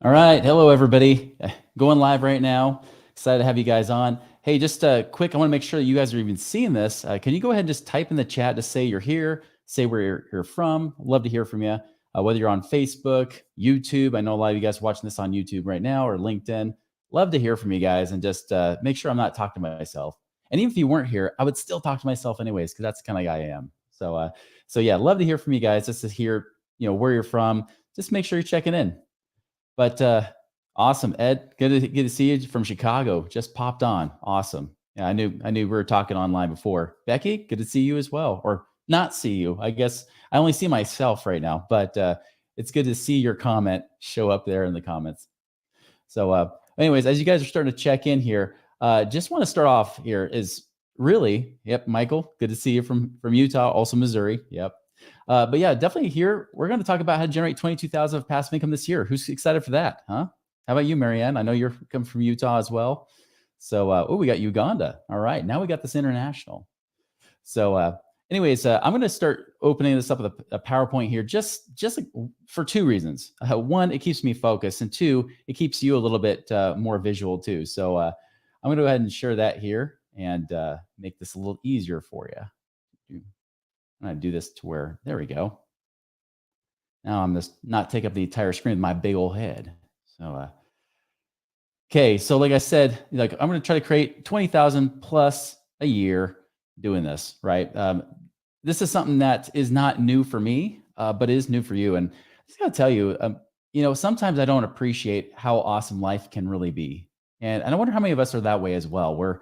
All right. Hello, everybody. Going live right now. Excited to have you guys on. Hey, just quick, I want to make sure that you guys are even seeing this. Can you go ahead and just type in the chat to say you're here, say where you're from? Love to hear from you. Whether you're on Facebook, YouTube. I know a lot of you guys watching this on YouTube right now or LinkedIn. Love to hear from you guys and just make sure I'm not talking to myself. And even if you weren't here, I would still talk to myself anyways, because that's the kind of guy I am. So yeah, love to hear from you guys. Just to hear, where you're from. Just make sure you're checking in. But awesome, Ed. Good to see you from Chicago. Just popped on. Awesome. Yeah, I knew we were talking online before. Becky, good to see you as well, or not see you. I guess I only see myself right now, but it's good to see your comment show up there in the comments. So, anyways, as you guys are starting to check in here, just want to start off here is really, yep, Michael, good to see you from Utah, also Missouri. Yep. But yeah, definitely here, we're going to talk about how to generate 22,000 of passive income this year. Who's excited for that? Huh? How about you, Marianne? I know you're coming from Utah as well. So, we got Uganda. All right. Now we got this international. So, anyways, I'm going to start opening this up with a PowerPoint here, just for two reasons. One, it keeps me focused, and two, it keeps you a little bit more visual too. So, I'm going to go ahead and share that here and make this a little easier for you. I'm going to do this to where, there we go. Now I'm just not take up the entire screen with my big old head. So, okay. So like I said, like I'm going to try to create 20,000 plus a year doing this, right? This is something that is not new for me, but is new for you. And I just got to tell you, sometimes I don't appreciate how awesome life can really be. And I wonder how many of us are that way as well, where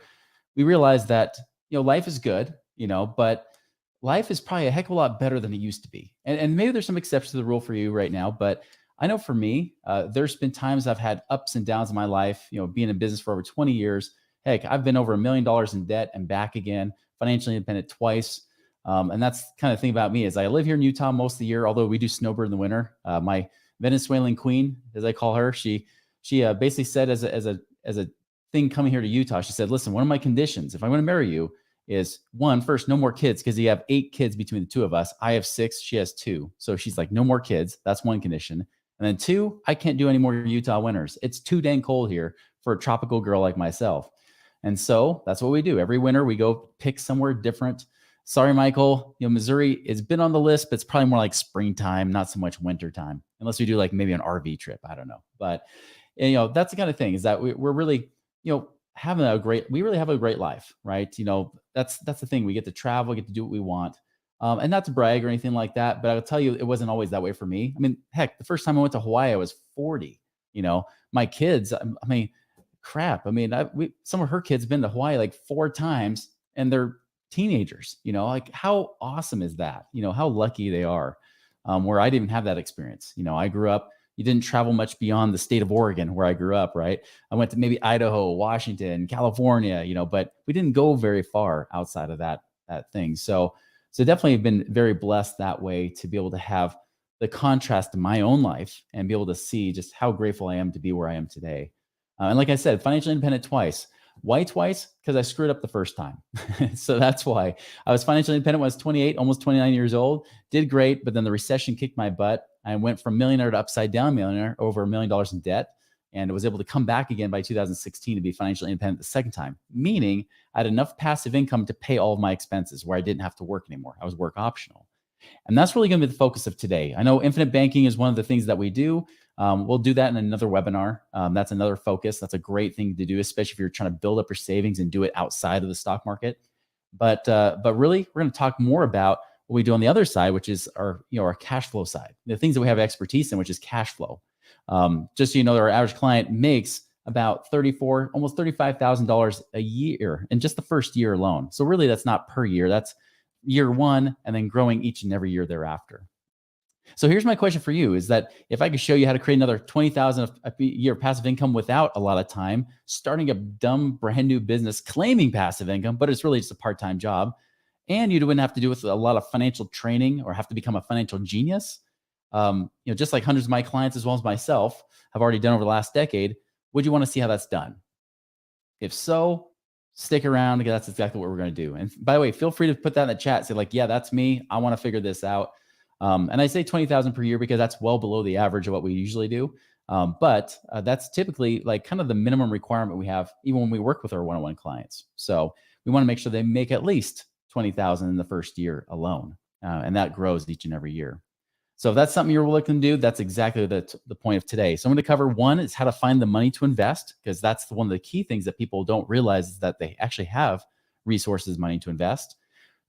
we realize that, life is good, but life is probably a heck of a lot better than it used to be. And maybe there's some exceptions to the rule for you right now, but I know for me, there's been times I've had ups and downs in my life, being in business for over 20 years. Heck, I've been over $1 million in debt and back again, financially independent twice. And that's kind of thing about me is I live here in Utah most of the year, although we do snowbird in the winter. My Venezuelan queen, as I call her, she basically said as a thing coming here to Utah, she said, listen, one of my conditions, if I'm going to marry you, is one, first, no more kids, because you have 8 kids between the two of us. I have 6, she has 2. So she's like, no more kids. That's one condition. And then 2, I can't do any more Utah winters. It's too dang cold here for a tropical girl like myself. And so that's what we do. Every winter we go pick somewhere different. Sorry, Michael, Missouri has been on the list, but it's probably more like springtime, not so much winter time, unless we do like maybe an RV trip. I don't know. But, that's the kind of thing is that we're really, we really have a great life, right? That's the thing. We get to travel, get to do what we want. And not to brag or anything like that, but I'll tell you, it wasn't always that way for me. I mean, heck, the first time I went to Hawaii, I was 40. My kids, I mean, crap. I mean, some of her kids have been to Hawaii like 4 times and they're teenagers, like how awesome is that? How lucky they are. Where I didn't have that experience. I grew up, you didn't travel much beyond the state of Oregon where I grew up, right? I went to maybe Idaho, Washington, California, but we didn't go very far outside of that thing. So definitely been very blessed that way to be able to have the contrast in my own life and be able to see just how grateful I am to be where I am today. And like I said, financially independent twice. Why twice? Because I screwed up the first time. So that's why I was financially independent when I was 28, almost 29 years old. Did great, but then the recession kicked my butt. I went from millionaire to upside down millionaire, over $1 million in debt, and was able to come back again by 2016 to be financially independent the second time, meaning I had enough passive income to pay all of my expenses where I didn't have to work anymore. I was work optional. And that's really going to be the focus of today. I know infinite banking is one of the things that we do. We'll do that in another webinar. That's another focus. That's a great thing to do, especially if you're trying to build up your savings and do it outside of the stock market. But really, we're going to talk more about what we do on the other side, which is our cash flow side, the things that we have expertise in, which is cash flow. Just so you know, our average client makes about almost $35,000 a year in just the first year alone. So really, that's not per year. That's year one, and then growing each and every year thereafter. So here's my question for you is that if I could show you how to create another 20,000 a year passive income without a lot of time, starting a dumb brand new business claiming passive income, but it's really just a part-time job, and you wouldn't have to do with a lot of financial training or have to become a financial genius, just like hundreds of my clients as well as myself have already done over the last decade, would you want to see how that's done? If so, stick around because that's exactly what we're going to do. And by the way, feel free to put that in the chat. Say like, yeah, that's me. I want to figure this out. And I say 20,000 per year because that's well below the average of what we usually do. But that's typically like kind of the minimum requirement we have, even when we work with our one-on-one clients. So we want to make sure they make at least 20,000 in the first year alone, and that grows each and every year. So if that's something you're looking to do, that's exactly the point of today. So I'm going to cover one is how to find the money to invest, because that's one of the key things that people don't realize is that they actually have resources, money to invest.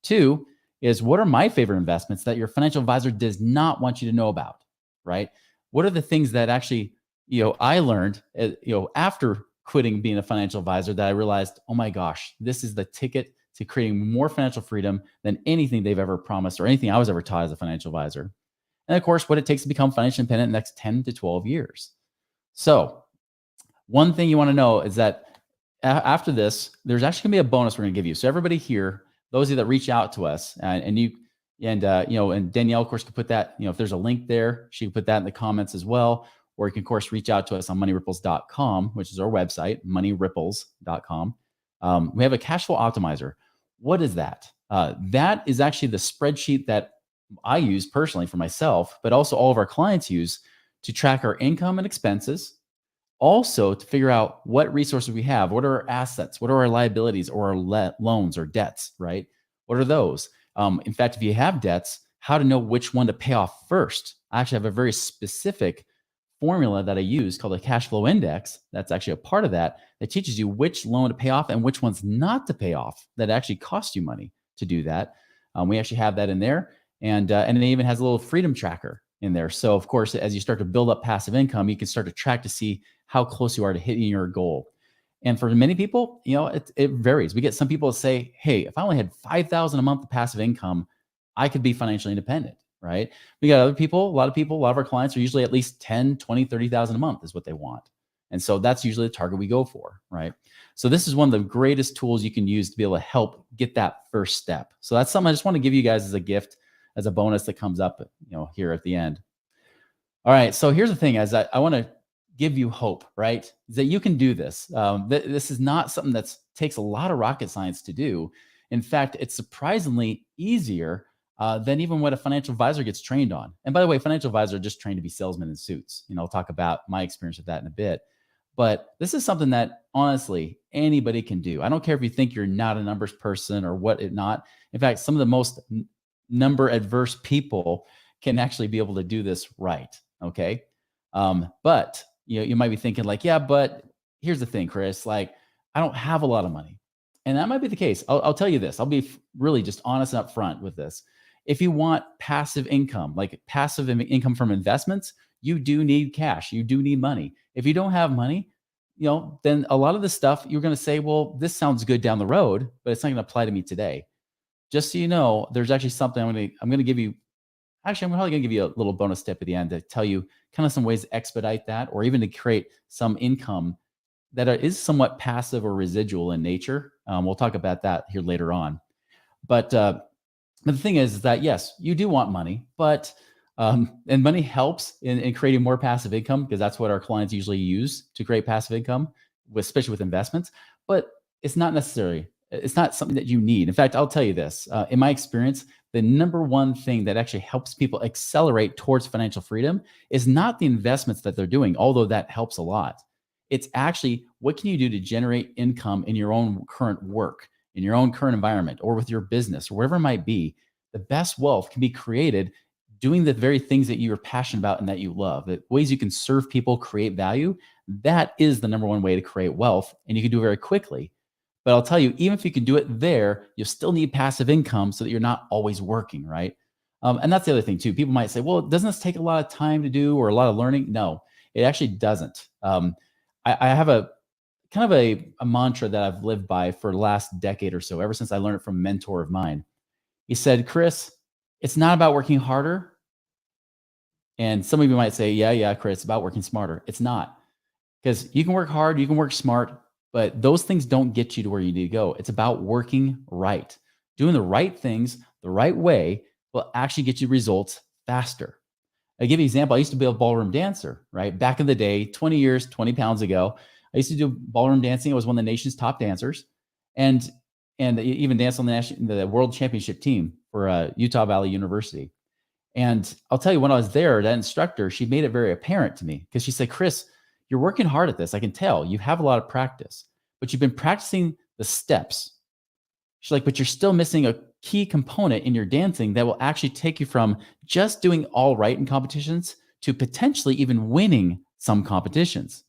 Two is what are my favorite investments that your financial advisor does not want you to know about, right? What are the things that actually, I learned, after quitting being a financial advisor that I realized, oh my gosh, this is the ticket to creating more financial freedom than anything they've ever promised or anything I was ever taught as a financial advisor. And of course, what it takes to become financially independent in the next 10 to 12 years. So one thing you want to know is that after this, there's actually gonna be a bonus we're gonna give you. So everybody here, those of you that reach out to us, and Danielle, of course, could put that. If there's a link there, she can put that in the comments as well. Or you can, of course, reach out to us on moneyripples.com, which is our website, moneyripples.com. We have a cash flow optimizer. What is that? That is actually the spreadsheet that I use personally for myself, but also all of our clients use to track our income and expenses. Also, to figure out what resources we have, what are our assets, what are our liabilities or our loans or debts, right? What are those? In fact, if you have debts, how to know which one to pay off first. I actually have a very specific formula that I use called a cash flow index. That's actually a part of that teaches you which loan to pay off and which ones not to pay off that actually cost you money to do that. We actually have that in there. And it even has a little freedom tracker in there. So of course, as you start to build up passive income, you can start to track to see how close you are to hitting your goal. And for many people, it varies. We get some people that say, hey, if I only had 5,000 a month of passive income, I could be financially independent, right? We got other people, a lot of our clients are usually at least 10, 20, 30,000 a month is what they want. And so that's usually the target we go for, right? So this is one of the greatest tools you can use to be able to help get that first step. So that's something I just want to give you guys as a gift, as a bonus that comes up, here at the end. All right. So here's the thing, as I want to give you hope, right? Is that you can do this. This is not something that takes a lot of rocket science to do. In fact, it's surprisingly easier than even what a financial advisor gets trained on. And by the way, financial advisors are just trained to be salesmen in suits. I'll talk about my experience with that in a bit. But this is something that honestly anybody can do. I don't care if you think you're not a numbers person or what it not. In fact, some of the most number adverse people can actually be able to do this right. Okay. But you might be thinking like, yeah, but here's the thing, Chris, like I don't have a lot of money. And that might be the case. I'll tell you this. I'll be really just honest and upfront with this. If you want passive income, like passive income from investments, you do need cash. You do need money. If you don't have money, then a lot of the stuff you're going to say, well, this sounds good down the road, but it's not going to apply to me today. Just so you know, there's actually something I'm going to give you. Actually, I'm probably going to give you a little bonus tip at the end to tell you kind of some ways to expedite that, or even to create some income that is somewhat passive or residual in nature. We'll talk about that here later on. But the thing is that yes, you do want money, but and money helps in creating more passive income, because that's what our clients usually use to create passive income, especially with investments. But it's not necessary. It's not something that you need. In fact, I'll tell you this. In my experience, the number one thing that actually helps people accelerate towards financial freedom is not the investments that they're doing, although that helps a lot. It's actually, what can you do to generate income in your own current work, in your own current environment, or with your business, or wherever it might be. The best wealth can be created doing the very things that you're passionate about and that you love. The ways you can serve people, create value. That is the number one way to create wealth, and you can do it very quickly. But I'll tell you, even if you can do it there, you'll still need passive income so that you're not always working, right? And that's the other thing too. People might say, well, doesn't this take a lot of time to do or a lot of learning? No, it actually doesn't. I have a kind of a mantra that I've lived by for the last decade or so, ever since I learned it from a mentor of mine. He said, Chris, it's not about working harder. And some of you might say, yeah, Chris, it's about working smarter. It's not, because you can work hard, you can work smart, but those things don't get you to where you need to go. It's about working right. Doing the right things the right way will actually get you results faster. I give you an example. I used to be a ballroom dancer, right? Back in the day, 20 years, 20 pounds ago, I used to do ballroom dancing. I was one of the nation's top dancers, and even danced on the world championship team for Utah Valley University. And I'll tell you, when I was there, that instructor, she made it very apparent to me because she said, Chris, you're working hard at this. I can tell you have a lot of practice, but you've been practicing the steps. She's like, but you're still missing a key component in your dancing that will actually take you from just doing all right in competitions to potentially even winning some competitions.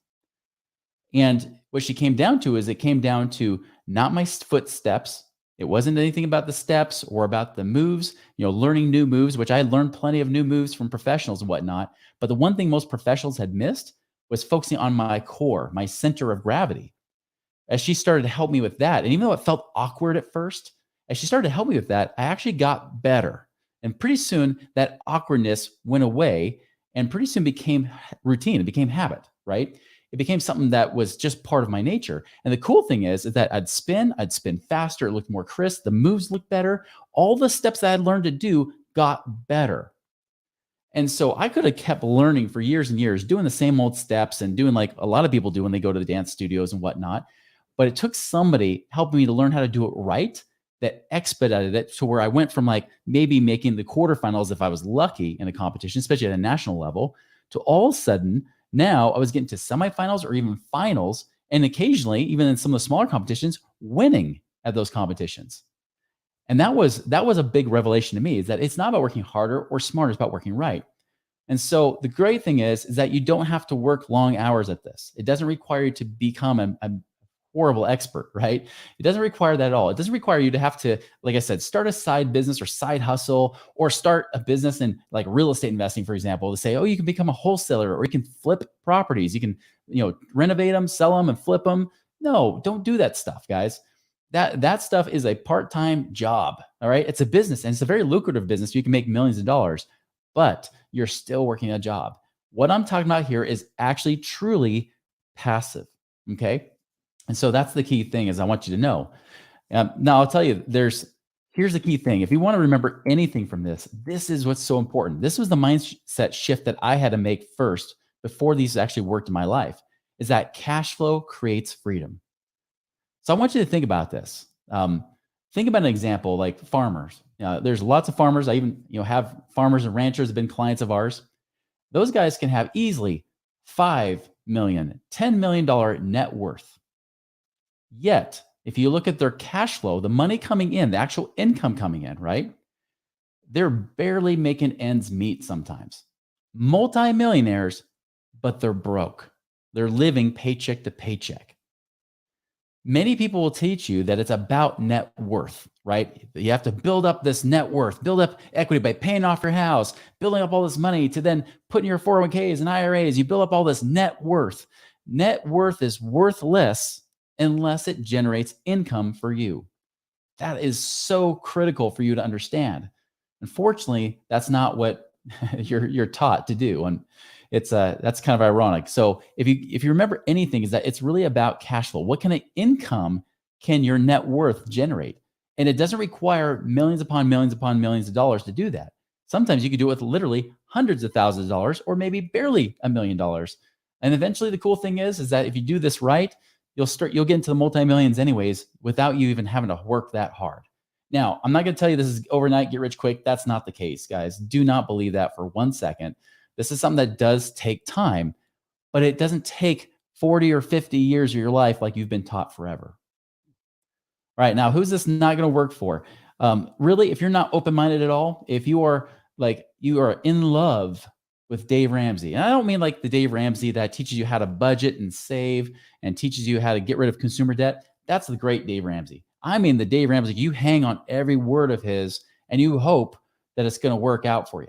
And what she came down to is it came down to not my footsteps. It wasn't anything about the steps or about the moves, learning new moves, which I learned plenty of new moves from professionals and whatnot. But the one thing most professionals had missed was focusing on my core, my center of gravity. As she started to help me with that, and even though it felt awkward at first, as she started to help me with that, I actually got better. And pretty soon that awkwardness went away and pretty soon became routine. It became habit, right? It became something that was just part of my nature. And the cool thing is that I'd spin faster, it looked more crisp, the moves looked better. All the steps that I had learned to do got better. And so I could have kept learning for years and years, doing the same old steps and doing like a lot of people do when they go to the dance studios and whatnot. But it took somebody helping me to learn how to do it right that expedited it to where I went from like maybe making the quarterfinals if I was lucky in a competition, especially at a national level, to all of a sudden now I was getting to semifinals or even finals. And occasionally, even in some of the smaller competitions, winning at those competitions. And that was a big revelation to me, is that it's not about working harder or smarter, it's about working right. And so the great thing is that you don't have to work long hours at this. It doesn't require you to become a horrible expert, right? It doesn't require that at all. It doesn't require you to have to, like I said, start a side business or side hustle or start a business in like real estate investing, for example, to say, oh, you can become a wholesaler or you can flip properties. You can, renovate them, sell them and flip them. No, don't do that stuff, guys. That stuff is a part-time job. All right. It's a business and it's a very lucrative business. You can make millions of dollars, but you're still working a job. What I'm talking about here is actually truly passive. Okay. And so that's the key thing is I want you to know. Now I'll tell you, here's the key thing. If you want to remember anything from this, this is what's so important. This was the mindset shift that I had to make first before these actually worked in my life, is that cash flow creates freedom. So I want you to think about this. Think about an example like farmers. There's lots of farmers. I even have farmers and ranchers have been clients of ours. Those guys can have easily $5 million, $10 million net worth. Yet, if you look at their cash flow, the money coming in, the actual income coming in, right? They're barely making ends meet sometimes. Multi-millionaires, but they're broke. They're living paycheck to paycheck. Many people will teach you that it's about net worth, right? You have to build up this net worth, build up equity by paying off your house, building up all this money to then put in your 401ks and IRAs. You build up all this net worth. Net worth is worthless unless it generates income for you. That is so critical for you to understand. Unfortunately, that's not what you're taught to do. And that's kind of ironic. So if you remember anything, is that it's really about cash flow. What kind of income can your net worth generate? And it doesn't require millions upon millions upon millions of dollars to do that. Sometimes you could do it with literally hundreds of thousands of dollars or maybe barely $1 million. And eventually the cool thing is that if you do this right, you'll get into the multi-millions anyways without you even having to work that hard. Now, I'm not going to tell you this is overnight, get rich quick. That's not the case, guys. Do not believe that for 1 second. This is something that does take time, but it doesn't take 40 or 50 years of your life like you've been taught forever. All right, now who's this not going to work for? Really, if you're not open-minded at all, if you are in love with Dave Ramsey, and I don't mean like the Dave Ramsey that teaches you how to budget and save and teaches you how to get rid of consumer debt. That's the great Dave Ramsey. I mean the Dave Ramsey, you hang on every word of his and you hope that it's going to work out for you.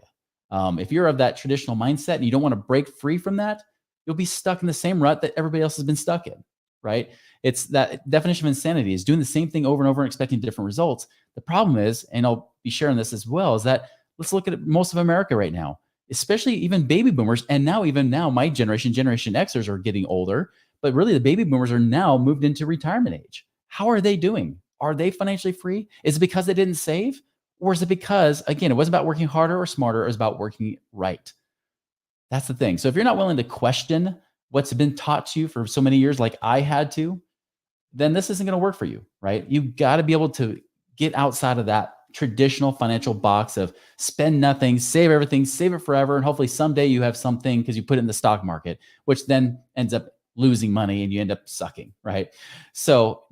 If you're of that traditional mindset and you don't want to break free from that, you'll be stuck in the same rut that everybody else has been stuck in, right? It's that definition of insanity is doing the same thing over and over and expecting different results. The problem is, and I'll be sharing this as well, is that let's look at most of America right now, especially even baby boomers. And now my generation, Generation Xers are getting older, but really the baby boomers are now moved into retirement age. How are they doing? Are they financially free? Is it because they didn't save? Or is it because, again, it wasn't about working harder or smarter, it was about working right? That's the thing. So if you're not willing to question what's been taught to you for so many years, like I had to, then this isn't going to work for you, right? You've got to be able to get outside of that traditional financial box of spend nothing, save everything, save it forever, and hopefully someday you have something because you put it in the stock market, which then ends up losing money and you end up sucking, right? So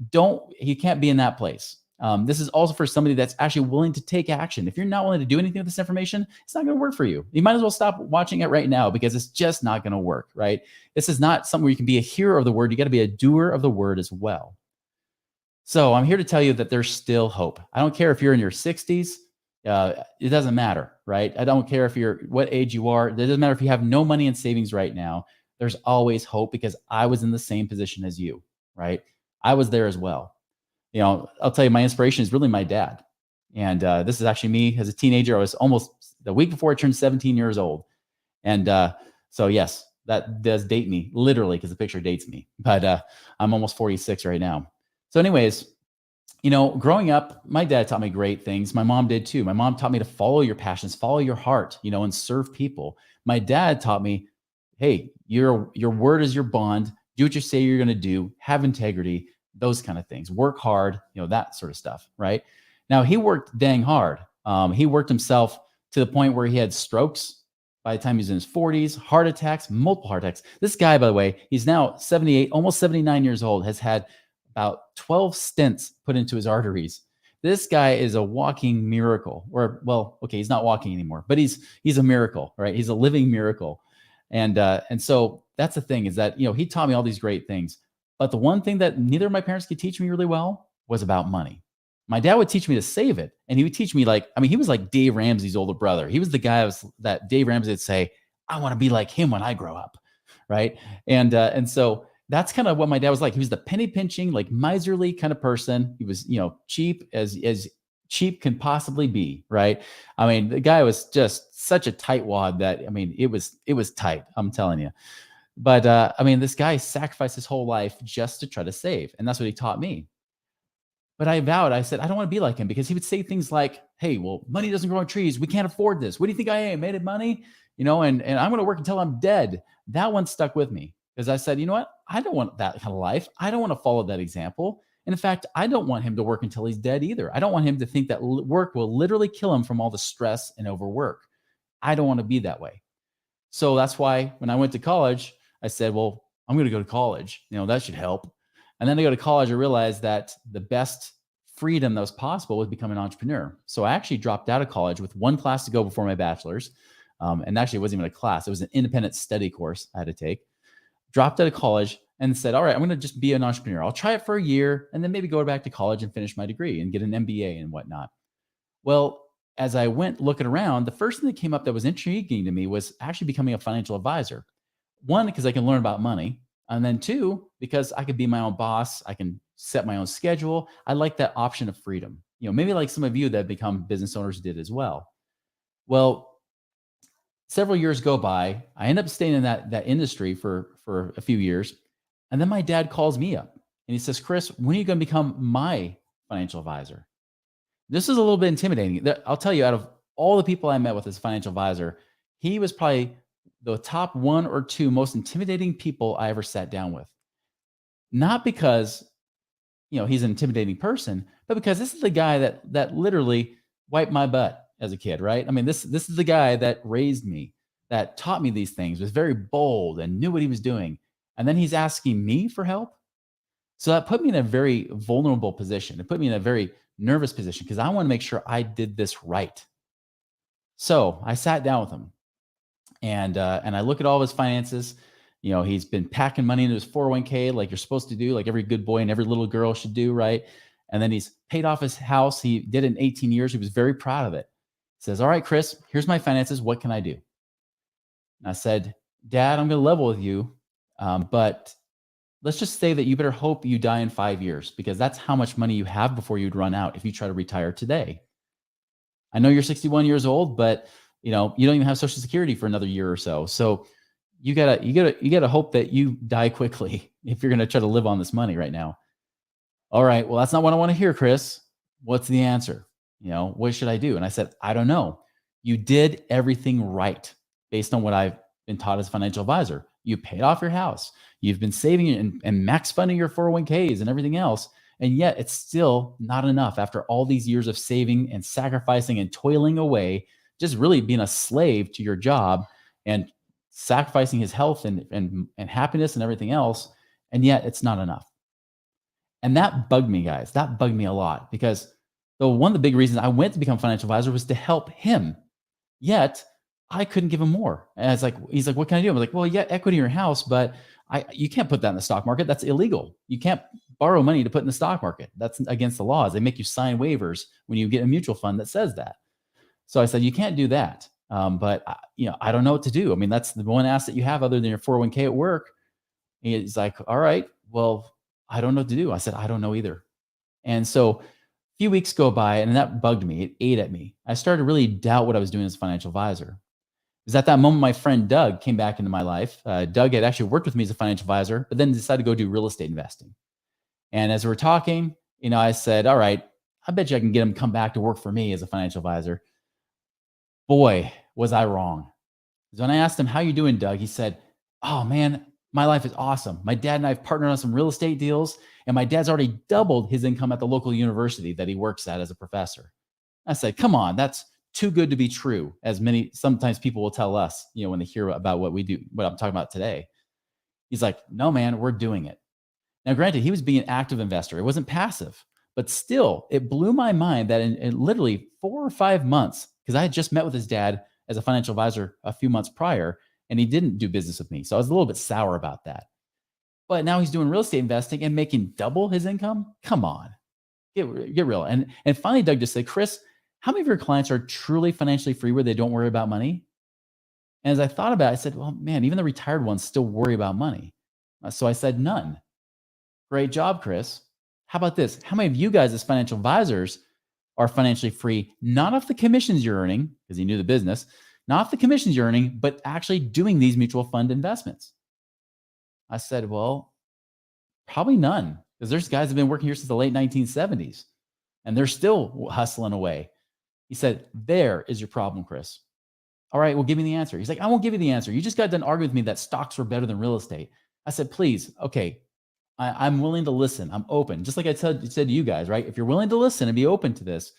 you can't be in that place. This is also for somebody that's actually willing to take action. If you're not willing to do anything with this information, it's not going to work for you. You might as well stop watching it right now because it's just not going to work, right? This is not something where you can be a hearer of the word. You got to be a doer of the word as well. So I'm here to tell you that there's still hope. I don't care if you're in your 60s. It doesn't matter, right? I don't care if you're what age you are. It doesn't matter if you have no money in savings right now. There's always hope because I was in the same position as you, right? I was there as well. I'll tell you, my inspiration is really my dad. And this is actually me as a teenager. I was almost the week before I turned 17 years old. And so, yes, that does date me literally because the picture dates me. But I'm almost 46 right now. So, anyways, growing up, my dad taught me great things. My mom did too. My mom taught me to follow your passions, follow your heart, and serve people. My dad taught me, hey, your word is your bond. Do what you say you're going to do. Have integrity. Those kind of things. Work hard, that sort of stuff, right? Now, he worked dang hard. He worked himself to the point where he had strokes by the time he was in his 40s, heart attacks, multiple heart attacks. This guy, by the way, he's now 78, almost 79 years old, has had about 12 stents put into his arteries. This guy is a walking miracle. Or, well, okay, he's not walking anymore, but he's a miracle, right? He's a living miracle. And so that's the thing is that, he taught me all these great things. But the one thing that neither of my parents could teach me really well was about money. My dad would teach me to save it. And he would teach me he was like Dave Ramsey's older brother. He was the guy that Dave Ramsey would say, I want to be like him when I grow up. Right. And so that's kind of what my dad was like. He was the penny pinching, like miserly kind of person. He was, cheap as cheap can possibly be. Right. I mean, the guy was just such a tightwad that, it was tight. I'm telling you. But this guy sacrificed his whole life just to try to save. And that's what he taught me. But I said, I don't want to be like him because he would say things like, hey, well, money doesn't grow on trees. We can't afford this. What do you think I am? Made of money? And I'm going to work until I'm dead. That one stuck with me because I said, you know what? I don't want that kind of life. I don't want to follow that example. And in fact, I don't want him to work until he's dead either. I don't want him to think that work will literally kill him from all the stress and overwork. I don't want to be that way. So that's why when I went to college, I said, well, I'm going to go to college. That should help. And then I go to college, I realized that the best freedom that was possible was become an entrepreneur. So I actually dropped out of college with one class to go before my bachelor's. And actually, it wasn't even a class. It was an independent study course I had to take. Dropped out of college and said, all right, I'm going to just be an entrepreneur. I'll try it for a year and then maybe go back to college and finish my degree and get an MBA and whatnot. Well, as I went looking around, the first thing that came up that was intriguing to me was actually becoming a financial advisor. One, because I can learn about money. And then two, because I could be my own boss. I can set my own schedule. I like that option of freedom. Maybe like some of you that have become business owners did as well. Well, several years go by. I end up staying in that industry for a few years. And then my dad calls me up and he says, Chris, when are you going to become my financial advisor? This is a little bit intimidating. I'll tell you, out of all the people I met with as a financial advisor, he was probably the top one or two most intimidating people I ever sat down with. Not because, he's an intimidating person, but because this is the guy that literally wiped my butt as a kid, right? This is the guy that raised me, that taught me these things, was very bold and knew what he was doing. And then he's asking me for help. So that put me in a very vulnerable position. It put me in a very nervous position because I want to make sure I did this right. So I sat down with him. And I look at all of his finances. He's been packing money into his 401k like you're supposed to do, like every good boy and every little girl should do, right? And then he's paid off his house. He did it in 18 years. He was very proud of it. He says, all right, Chris, here's my finances. What can I do? And I said, Dad, I'm going to level with you. But let's just say that you better hope you die in 5 years because that's how much money you have before you'd run out if you try to retire today. I know you're 61 years old, but you don't even have Social Security for another year or so. So you gotta hope that you die quickly if you're gonna try to live on this money right now. All right, well, that's not what I want to hear, Chris. What's the answer? What should I do? And I said, I don't know. You did everything right based on what I've been taught as a financial advisor. You paid off your house. You've been saving and max funding your 401ks and everything else. And yet it's still not enough after all these years of saving and sacrificing and toiling away, just really being a slave to your job and sacrificing his health and happiness and everything else. And yet it's not enough. And that bugged me, guys. That bugged me a lot because one of the big reasons I went to become a financial advisor was to help him. Yet I couldn't give him more. And it's like, he's like, what can I do? I'm like, well, yeah, equity in your house, but you can't put that in the stock market. That's illegal. You can't borrow money to put in the stock market. That's against the laws. They make you sign waivers when you get a mutual fund that says that. So I said, you can't do that. But I don't know what to do. I mean, that's the one asset you have other than your 401k at work. And he's like, all right, well, I don't know what to do. I said, I don't know either. And so a few weeks go by and that bugged me. It ate at me. I started to really doubt what I was doing as a financial advisor. It was at that moment my friend Doug came back into my life. Doug had actually worked with me as a financial advisor, but then decided to go do real estate investing. And as we were talking, I said, all right, I bet you I can get him to come back to work for me as a financial advisor. Boy, was I wrong. Because when I asked him, how you doing, Doug? He said, oh man, my life is awesome. My dad and I have partnered on some real estate deals, and my dad's already doubled his income at the local university that he works at as a professor. I said, come on, that's too good to be true, as sometimes people will tell us, when they hear about what we do, what I'm talking about today. He's like, no, man, we're doing it. Now, granted, he was being an active investor. It wasn't passive, but still, it blew my mind that in literally 4 or 5 months, because I had just met with his dad as a financial advisor a few months prior, and he didn't do business with me. So I was a little bit sour about that. But now he's doing real estate investing and making double his income. Come on, get real. And finally, Doug just said, Chris, how many of your clients are truly financially free where they don't worry about money? And as I thought about it, I said, well, man, even the retired ones still worry about money. So I said, none. Great job, Chris. How about this? How many of you guys as financial advisors are financially free, not off the commissions you're earning, because he knew the business, not off the commissions you're earning, but actually doing these mutual fund investments? I said, well, probably none, because there's guys that have been working here since the late 1970s, and they're still hustling away. He said, there is your problem, Chris. All right, well, give me the answer. He's like, I won't give you the answer. You just got done arguing with me that stocks were better than real estate. I said, please, okay, I'm willing to listen. I'm open. Just like I said to you guys, right? If you're willing to listen and be open to this,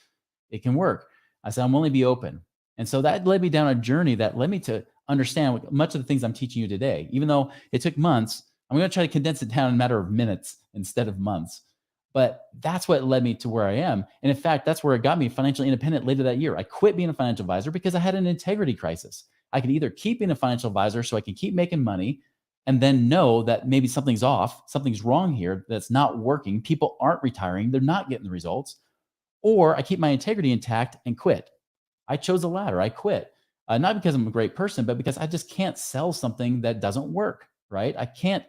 it can work. I said, I'm willing to be open. And so that led me down a journey that led me to understand much of the things I'm teaching you today. Even though it took months, I'm going to try to condense it down in a matter of minutes instead of months. But that's what led me to where I am. And in fact, that's where it got me financially independent later that year. I quit being a financial advisor because I had an integrity crisis. I could either keep being a financial advisor so I can keep making money and then know that maybe something's off, something's wrong here, that's not working. People aren't retiring. They're not getting the results. Or I keep my integrity intact and quit. I chose the latter. I quit. Not because I'm a great person, but because I just can't sell something that doesn't work, right? I can't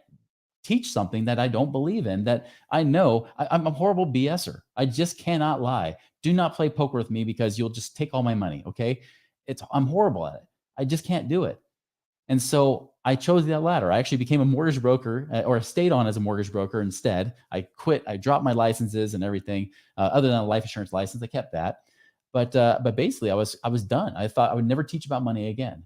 teach something that I don't believe in, that I know I'm a horrible BSer. I just cannot lie. Do not play poker with me because you'll just take all my money, okay? I'm horrible at it. I just can't do it. And so I chose that latter. I actually became a mortgage broker, or stayed on as a mortgage broker instead. I quit. I dropped my licenses and everything, other than a life insurance license. I kept that. But basically, I was done. I thought I would never teach about money again.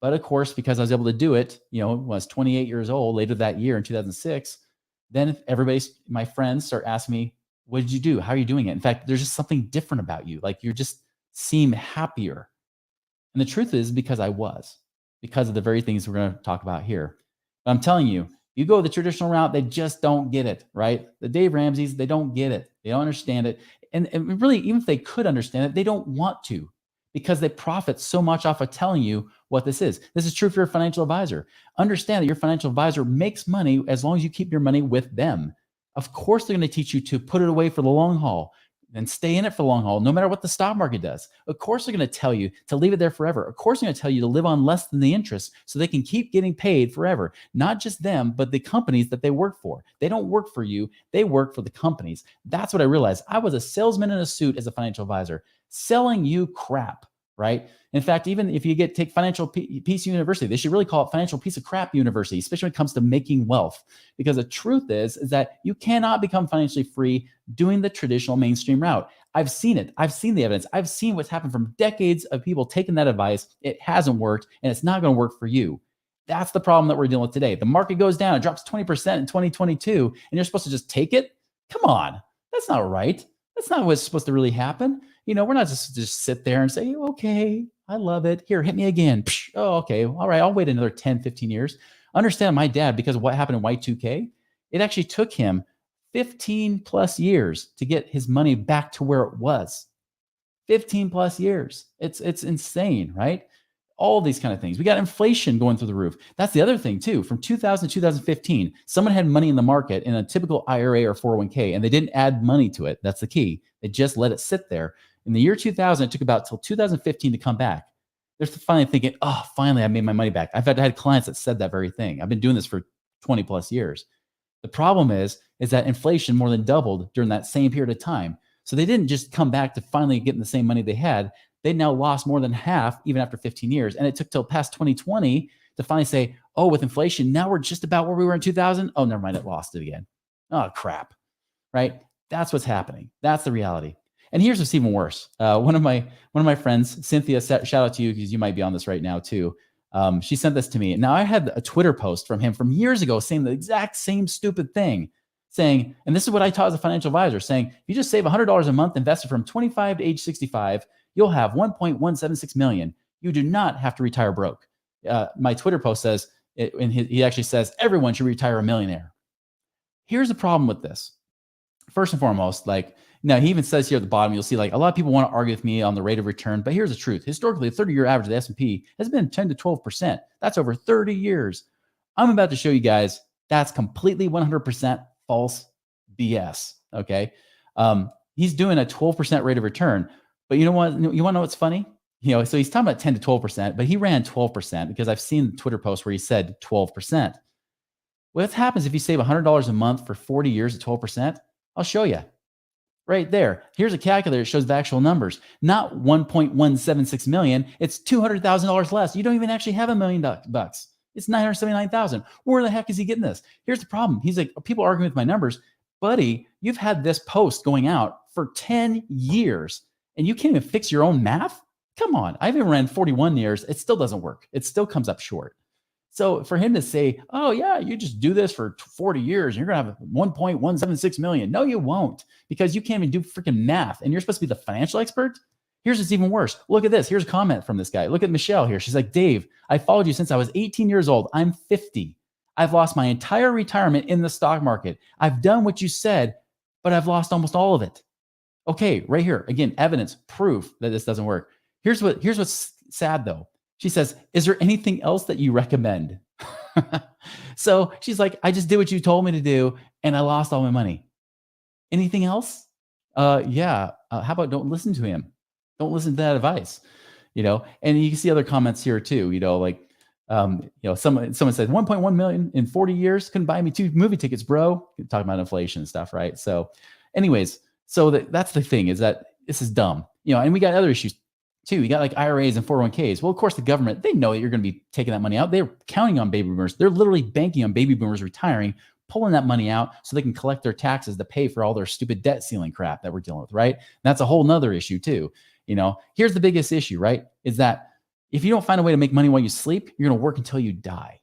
But of course, because I was able to do it, when I was 28 years old, later that year in 2006, then my friends start asking me, what did you do? How are you doing it? In fact, there's just something different about you. Like you just seem happier. And the truth is because of the very things we're going to talk about here. But I'm telling you, you go the traditional route, they just don't get it, right? The Dave Ramseys, they don't get it. They don't understand it. And really, even if they could understand it, they don't want to, because they profit so much off of telling you what this is. This is true for your financial advisor. Understand that your financial advisor makes money as long as you keep your money with them. Of course, they're going to teach you to put it away for the long haul and stay in it for the long haul, no matter what the stock market does. Of course, they're going to tell you to leave it there forever. Of course, they're going to tell you to live on less than the interest so they can keep getting paid forever. Not just them, but the companies that they work for. They don't work for you. They work for the companies. That's what I realized. I was a salesman in a suit as a financial advisor, selling you crap, right? In fact, even if you take Financial Peace University, they should really call it Financial Piece of Crap University, especially when it comes to making wealth. Because the truth is that you cannot become financially free doing the traditional mainstream route. I've seen it. I've seen the evidence. I've seen what's happened from decades of people taking that advice. It hasn't worked, and it's not going to work for you. That's the problem that we're dealing with today. The market goes down. It drops 20% in 2022, and you're supposed to just take it? Come on, that's not right. That's not what's supposed to really happen. We're not just sit there and say, okay, I love it. Here, hit me again. Psh, oh, okay. All right. I'll wait another 10, 15 years. Understand my dad, because of what happened in Y2K, it actually took him 15 plus years to get his money back to where it was. 15 plus years. It's insane, right? All these kind of things. We got inflation going through the roof. That's the other thing too. From 2000 to 2015, someone had money in the market in a typical IRA or 401k, and they didn't add money to it. That's the key. They just let it sit there. In the year 2000, it took about till 2015 to come back. They're finally thinking, oh, finally, I made my money back. I've had clients that said that very thing. I've been doing this for 20 plus years. The problem is that inflation more than doubled during that same period of time. So they didn't just come back to finally getting the same money they had. They now lost more than half even after 15 years. And it took till past 2020 to finally say, oh, with inflation, now we're just about where we were in 2000. Oh, never mind. It lost it again. Oh, crap. Right? That's what's happening. That's the reality. And here's what's even worse. One of my friends, Cynthia, shout out to you because you might be on this right now too. She sent this to me. Now I had a Twitter post from him from years ago saying the exact same stupid thing, saying, and this is what I taught as a financial advisor, saying, if you just save $100 a month invested from 25 to age 65, you'll have 1.176 million. You do not have to retire broke. My Twitter post says, he actually says, everyone should retire a millionaire. Here's the problem with this. First and foremost, now he even says here at the bottom, you'll see a lot of people want to argue with me on the rate of return, but here's the truth. Historically, the 30-year average of the S&P has been 10 to 12%. That's over 30 years. I'm about to show you guys that's completely 100% false BS. Okay. He's doing a 12% rate of return, but you know what? You want to know what's funny? So he's talking about 10 to 12%, but he ran 12% because I've seen the Twitter post where he said 12%. What happens if you save $100 a month for 40 years at 12%? I'll show you. Right there. Here's a calculator that shows the actual numbers. Not 1.176 million. It's $200,000 less. You don't even actually have $1 million bucks. It's 979,000. Where the heck is he getting this? Here's the problem. He's like, people arguing with my numbers. Buddy, you've had this post going out for 10 years and you can't even fix your own math? Come on. I've even ran 41 years. It still doesn't work. It still comes up short. So for him to say, oh yeah, you just do this for 40 years and you're going to have 1.176 million. No, you won't, because you can't even do freaking math and you're supposed to be the financial expert. Here's what's even worse. Look at this. Here's a comment from this guy. Look at Michelle here. She's like, Dave, I followed you since I was 18 years old. I'm 50. I've lost my entire retirement in the stock market. I've done what you said, but I've lost almost all of it. Okay, right here. Again, evidence, proof that this doesn't work. Here's what's sad though. She says, is there anything else that you recommend? So she's like, I just did what you told me to do and I lost all my money. Anything else? Yeah. How about don't listen to him? Don't listen to that advice, and you can see other comments here too, someone said 1.1 million in 40 years. Couldn't buy me 2 movie tickets, bro. Talking about inflation and stuff. Right. So anyways, that's the thing, is that this is dumb, and we got other issues too. You got IRAs and 401ks. Well, of course, the government, they know that you're going to be taking that money out. They're counting on baby boomers. They're literally banking on baby boomers retiring, pulling that money out so they can collect their taxes to pay for all their stupid debt ceiling crap that we're dealing with, right? And that's a whole nother issue too. Here's the biggest issue, right? Is that if you don't find a way to make money while you sleep, you're going to work until you die.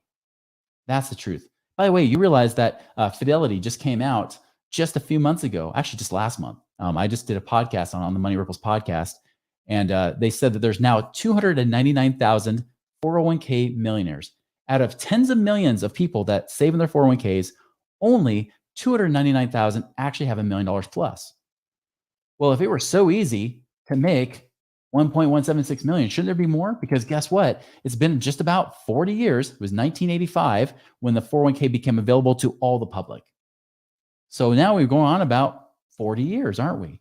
That's the truth. By the way, you realize that Fidelity just came out just a few months ago, actually just last month. I just did a podcast on the Money Ripples podcast. And they said that there's now 299,000 401k millionaires. Out of tens of millions of people that save in their 401ks, only 299,000 actually have $1 million plus. Well, if it were so easy to make 1.176 million, shouldn't there be more? Because guess what? It's been just about 40 years. It was 1985 when the 401k became available to all the public. So now we're going on about 40 years, aren't we?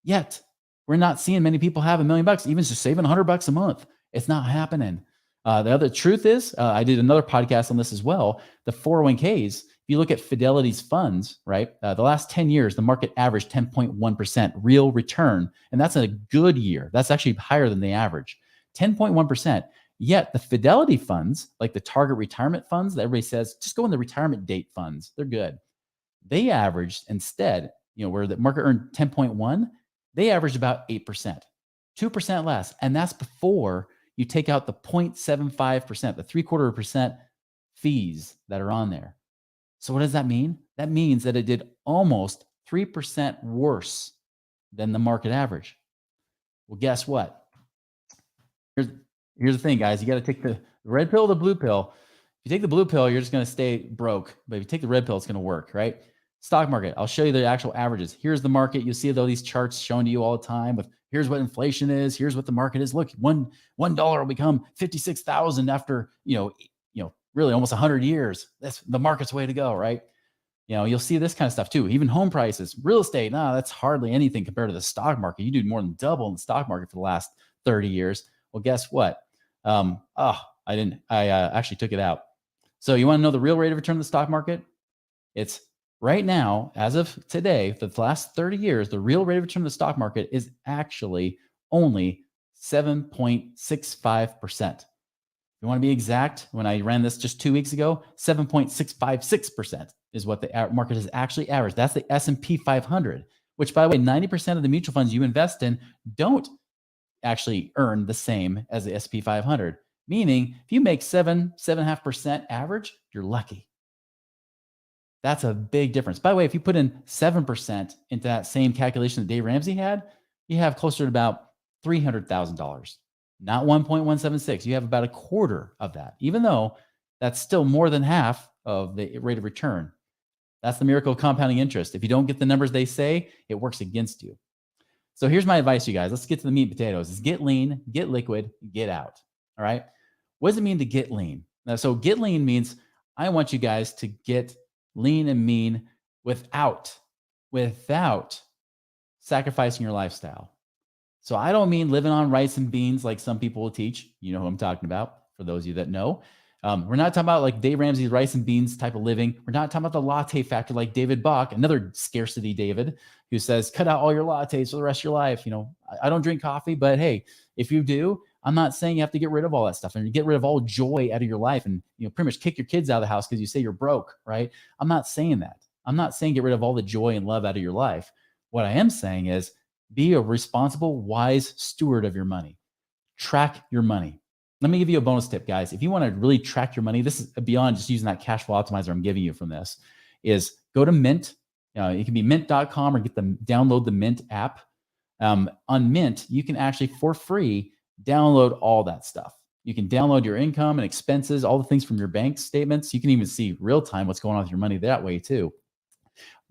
Yet we're not seeing many people have $1 million, even just saving $100 a month. It's not happening. The other truth is, I did another podcast on this as well. The 401ks, if you look at Fidelity's funds, right? The last 10 years, the market averaged 10.1% real return. And that's a good year. That's actually higher than the average, 10.1%. Yet the Fidelity funds, like the target retirement funds that everybody says, just go in the retirement date funds. They're good. They averaged instead, where the market earned 10.1, they averaged about 8%, 2% less. And that's before you take out the 0.75%, the 0.75% fees that are on there. So what does that mean? That means that it did almost 3% worse than the market average. Well, guess what? Here's here's the thing, guys. You got to take the red pill or the blue pill. If you take the blue pill, you're just going to stay broke. But if you take the red pill, it's going to work, right? Stock market. I'll show you the actual averages. Here's the market. You'll see all these charts shown to you all the time with here's what inflation is. Here's what the market is. Look, $1 will become 56,000 after really almost 100 years. That's the market's way to go, right? You'll see this kind of stuff too. Even home prices, real estate. That's hardly anything compared to the stock market. You do more than double in the stock market for the last 30 years. Well, guess what? I didn't. I actually took it out. So you want to know the real rate of return of the stock market? It's right now, as of today, for the last 30 years, the real rate of return of the stock market is actually only 7.65%. You want to be exact, when I ran this just 2 weeks ago, 7.656% is what the market has actually averaged. That's the S&P 500, which, by the way, 90% of the mutual funds you invest in don't actually earn the same as the S&P 500. Meaning, if you make 7.5% average, you're lucky. That's a big difference. By the way, if you put in 7% into that same calculation that Dave Ramsey had, you have closer to about $300,000. Not 1.176. You have about a quarter of that, even though that's still more than half of the rate of return. That's the miracle of compounding interest. If you don't get the numbers they say, it works against you. So here's my advice, you guys. Let's get to the meat and potatoes. Is get lean, get liquid, get out. All right. What does it mean to get lean? Now, so get lean means I want you guys to get lean and mean without sacrificing your lifestyle. So I don't mean living on rice and beans like some people will teach. You know who I'm talking about, for those of you that know. We're not talking about like Dave Ramsey's rice and beans type of living. We're not talking about the latte factor like David Bach, another scarcity David, who says, cut out all your lattes for the rest of your life. I don't drink coffee, but hey, if you do, I'm not saying you have to get rid of all that stuff and get rid of all joy out of your life and pretty much kick your kids out of the house because you say you're broke, right? I'm not saying that. I'm not saying get rid of all the joy and love out of your life. What I am saying is be a responsible, wise steward of your money. Track your money. Let me give you a bonus tip, guys. If you want to really track your money, this is beyond just using that cash flow optimizer I'm giving you from this, is go to Mint. It can be mint.com or download the Mint app. On Mint, you can actually, for free, download all that stuff. You can download your income and expenses, all the things from your bank statements. You can even see real time what's going on with your money that way too.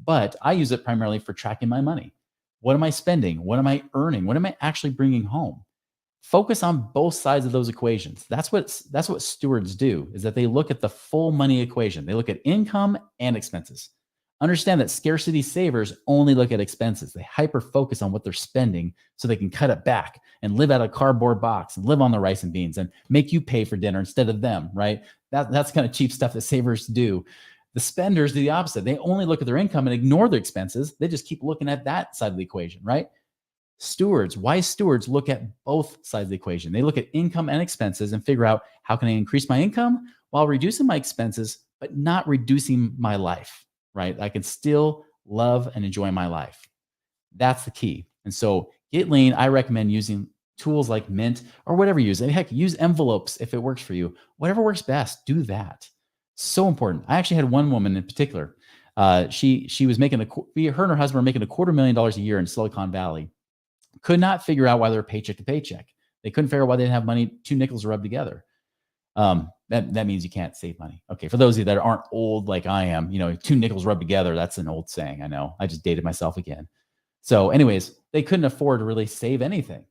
But I use it primarily for tracking my money. What am I spending? What am I earning? What am I actually bringing home? Focus on both sides of those equations. That's what stewards do, is that they look at the full money equation. They look at income and expenses. Understand that scarcity savers only look at expenses. They hyper focus on what they're spending so they can cut it back and live out of a cardboard box and live on the rice and beans and make you pay for dinner instead of them, right? That's kind of cheap stuff that savers do. The spenders do the opposite. They only look at their income and ignore their expenses. They just keep looking at that side of the equation, right? Wise stewards look at both sides of the equation. They look at income and expenses and figure out how can I increase my income while reducing my expenses, but not reducing my life, right? I can still love and enjoy my life. That's the key. And so get lean. I recommend using tools like Mint or whatever you use. Heck, use envelopes if it works for you. Whatever works best, do that. So important. I actually had one woman in particular. She was making her and her husband were making $250,000 a year in Silicon Valley. Could not figure out why they were paycheck to paycheck. They couldn't figure out why they didn't have money, two nickels rubbed together. That means you can't save money. Okay, for those of you that aren't old like I am, two nickels rubbed together, that's an old saying. I know. I just dated myself again. So anyways, they couldn't afford to really save anything.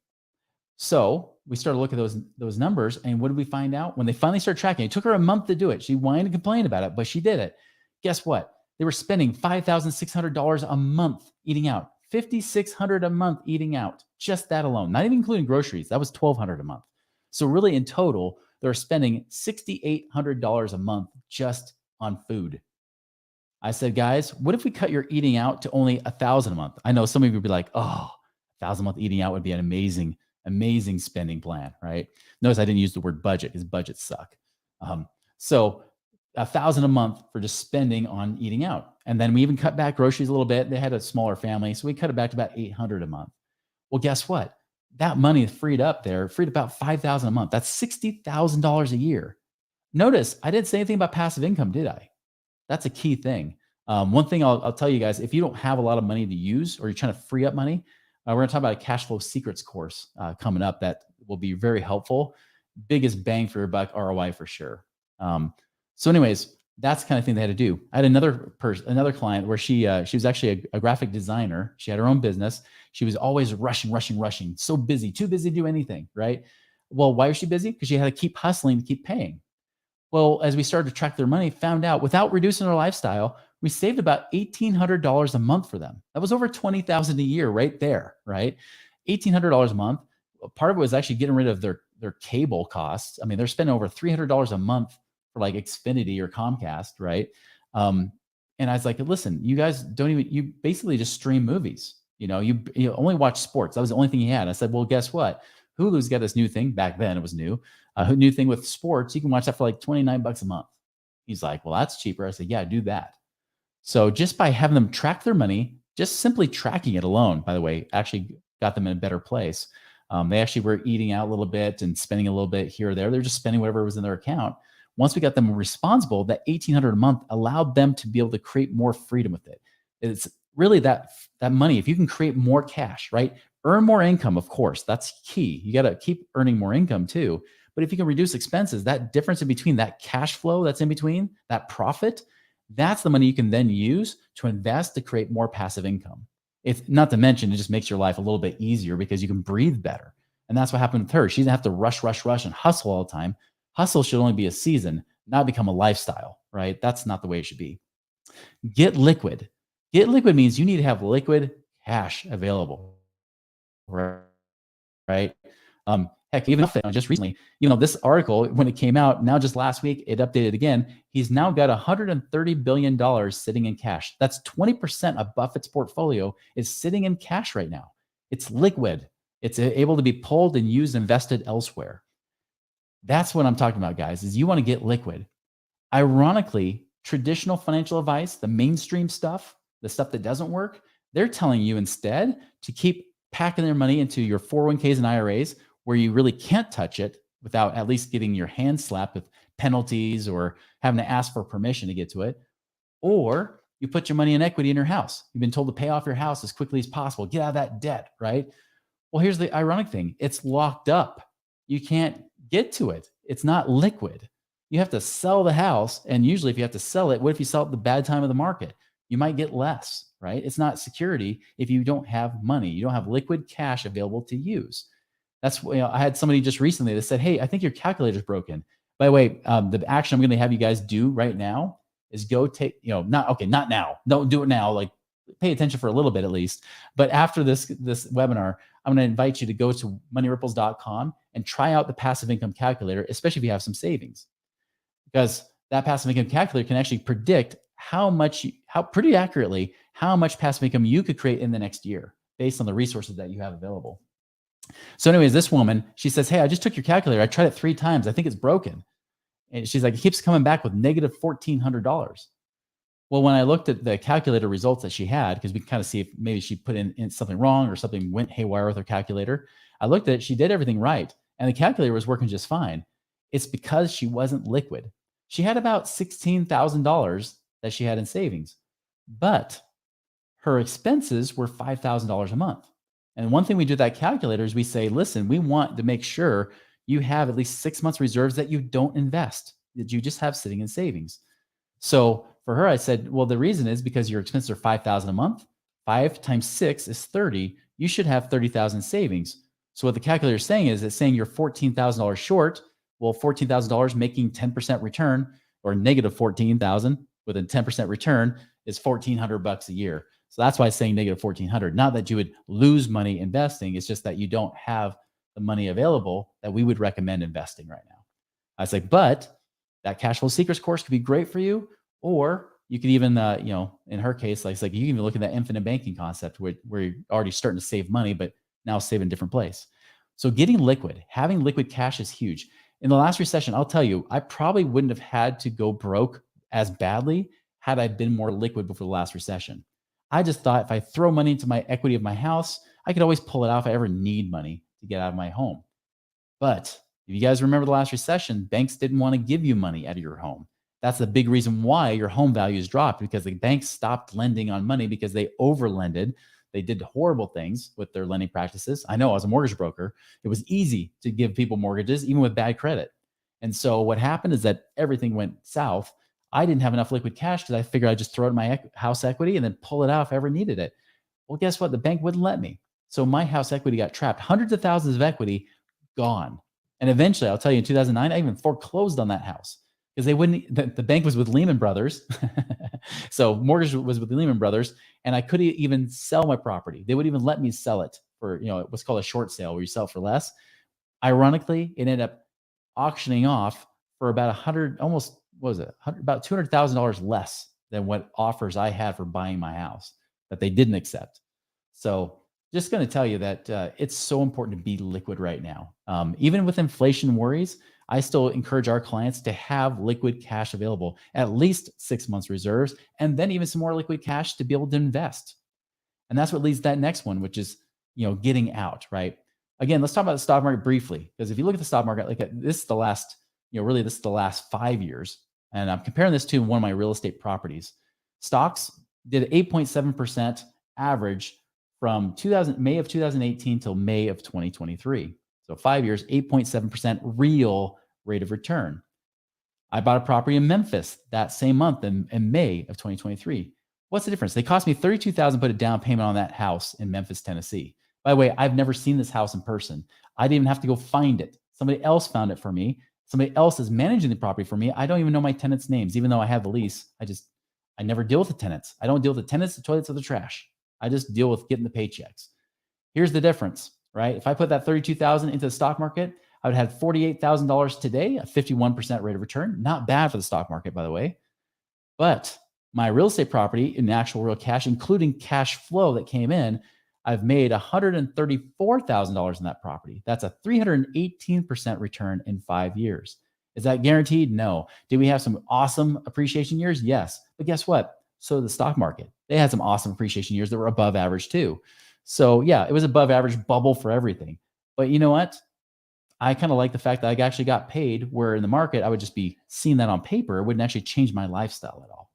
So we started looking at those numbers, and what did we find out? When they finally started tracking, it took her a month to do it. She whined and complained about it, but she did it. Guess what? They were spending $5,600 a month eating out. $5,600 a month eating out, just that alone, not even including groceries. That was $1,200 a month. So really in total, they're spending $6,800 a month just on food. I said, guys, what if we cut your eating out to only $1,000 a month? I know some of you would be like, oh, $1,000 a month eating out would be an amazing spending plan, right? Notice I didn't use the word budget because budgets suck. So $1,000 a month for just spending on eating out. And then we even cut back groceries a little bit. They had a smaller family, so we cut it back to about $800 a month. Well, guess what? That money freed up about $5,000 a month. That's $60,000 a year. Notice I didn't say anything about passive income, did I? That's a key thing. One thing I'll tell you guys, if you don't have a lot of money to use or you're trying to free up money, we're going to talk about a cash flow secrets course coming up that will be very helpful. Biggest bang for your buck ROI for sure. So, anyways, that's the kind of thing they had to do. I had another client where she was actually a graphic designer. She had her own business. She was always rushing, rushing, rushing. So busy, too busy to do anything, right? Well, why was she busy? Because she had to keep hustling to keep paying. Well, as we started to track their money, found out without reducing their lifestyle, we saved about $1,800 a month for them. That was over 20,000 a year right there, right? $1,800 a month. Part of it was actually getting rid of their cable costs. I mean, they're spending over $300 a month for like Xfinity or Comcast, right? Um, and I was like, listen, you guys don't even, you basically just stream movies. You only watch sports. That was the only thing he had. I said, well, guess what? Hulu's got this new thing. Back then it was new. A new thing with sports. You can watch that for like 29 bucks a month. He's like, well, that's cheaper. I said, yeah, do that. So just by having them track their money, just simply tracking it alone, by the way, actually got them in a better place. They actually were eating out a little bit and spending a little bit here or there. They're just spending whatever was in their account. Once we got them responsible, that 1,800 a month allowed them to be able to create more freedom with it. It's really that money. If you can create more cash, right? Earn more income, of course. That's key. You got to keep earning more income too. But if you can reduce expenses, that difference in between, that cash flow that's in between, that profit, that's the money you can then use to invest to create more passive income. If not to mention, it just makes your life a little bit easier because you can breathe better. And that's what happened with her. She didn't have to rush, rush, rush and hustle all the time. Hustle should only be a season, not become a lifestyle, right? That's not the way it should be. Get liquid. Get liquid means you need to have liquid cash available, right? Heck, even just recently, this article, when it came out, now just last week, it updated again. He's now got $130 billion sitting in cash. That's 20% of Buffett's portfolio is sitting in cash right now. It's liquid. It's able to be pulled and used, invested elsewhere. That's what I'm talking about, guys, is you want to get liquid. Ironically, traditional financial advice, the mainstream stuff, the stuff that doesn't work, they're telling you instead to keep packing their money into your 401ks and IRAs where you really can't touch it without at least getting your hand slapped with penalties or having to ask for permission to get to it. Or you put your money in equity in your house. You've been told to pay off your house as quickly as possible. Get out of that debt, right? Well, here's the ironic thing. It's locked up. You can't get to it. It's not liquid. You have to sell the house. And usually if you have to sell it, what if you sell it at the bad time of the market? You might get less, right? It's not security if you don't have money. You don't have liquid cash available to use. That's, I had somebody just recently that said, hey, I think your calculator's broken. By the way, the action I'm going to have you guys do right now is go take, not now. Don't do it now. Like pay attention for a little bit at least. But after this webinar, I'm going to invite you to go to moneyripples.com and try out the passive income calculator, especially if you have some savings, because that passive income calculator can actually predict how pretty accurately, how much passive income you could create in the next year based on the resources that you have available. So anyways, this woman, she says, hey, I just took your calculator. I tried it 3 times. I think it's broken. And she's like, it keeps coming back with negative $1,400. Well, when I looked at the calculator results that she had, because we can kind of see if maybe she put in something wrong or something went haywire with her calculator, I looked at it, she did everything right. And the calculator was working just fine. It's because she wasn't liquid. She had about $16,000 that she had in savings, but her expenses were $5,000 a month. And one thing we do with that calculator is we say, listen, we want to make sure you have at least 6 months reserves that you don't invest, that you just have sitting in savings. So for her, I said, well, the reason is because your expenses are $5,000 a month. 5 times 6 is 30. You should have 30,000 savings. So what the calculator is saying is it's saying you're $14,000 short. Well, $14,000 making 10% return, or negative 14,000 with a 10% return, is $1,400 a year. So that's why it's saying negative 1,400. Not that you would lose money investing. It's just that you don't have the money available that we would recommend investing right now. I was like, but that cash flow secrets course could be great for you. Or you could even, in her case, like you can even look at that infinite banking concept where you're already starting to save money, but now save in a different place. So getting liquid, having liquid cash is huge. In the last recession, I'll tell you, I probably wouldn't have had to go broke as badly had I been more liquid before the last recession. I just thought if I throw money into my equity of my house, I could always pull it out if I ever need money to get out of my home. But if you guys remember the last recession, banks didn't want to give you money out of your home. That's the big reason why your home values dropped, because the banks stopped lending on money because they overlended. They did horrible things with their lending practices. I know, as a mortgage broker, it was easy to give people mortgages, even with bad credit. And so what happened is that everything went south. I didn't have enough liquid cash because I figured I'd just throw it in my house equity and then pull it out if I ever needed it. Well, guess what? The bank wouldn't let me. So my house equity got trapped. Hundreds of thousands of equity gone. And eventually, I'll tell you, in 2009, I even foreclosed on that house because they wouldn't. The bank was with Lehman Brothers, so mortgage was with Lehman Brothers, and I couldn't even sell my property. They wouldn't even let me sell it for what's called a short sale, where you sell it for less. Ironically, it ended up auctioning off for about 100, almost, what was it, about $200,000 less than what offers I had for buying my house that they didn't accept. So just going to tell you that it's so important to be liquid right now. Even with inflation worries, I still encourage our clients to have liquid cash available, at least 6 months reserves, and then even some more liquid cash to be able to invest. And that's what leads to that next one, which is, getting out, right? Again, let's talk about the stock market briefly, because if you look at the stock market, like this is the last, really this is the last 5 years. And I'm comparing this to one of my real estate properties. Stocks did 8.7% average from May of 2018 till May of 2023. So 5 years, 8.7% real rate of return. I bought a property in Memphis that same month in May of 2023. What's the difference? They cost me $32,000 to put a down payment on that house in Memphis, Tennessee. By the way, I've never seen this house in person. I didn't even have to go find it. Somebody else found it for me. Somebody else is managing the property for me. I don't even know my tenants' names, even though I have the lease. I never deal with the tenants. I don't deal with the tenants, the toilets, or the trash. I just deal with getting the paychecks. Here's the difference, right? If I put that $32,000 into the stock market, I would have $48,000 today, a 51% rate of return. Not bad for the stock market, by the way. But my real estate property in actual real cash, including cash flow that came in, I've made $134,000 in that property. That's a 318% return in 5 years. Is that guaranteed? No. Did we have some awesome appreciation years? Yes. But guess what? So did the stock market. They had some awesome appreciation years that were above average too. So yeah, it was above average bubble for everything. But you know what? I kind of like the fact that I actually got paid, where in the market, I would just be seeing that on paper. It wouldn't actually change my lifestyle at all.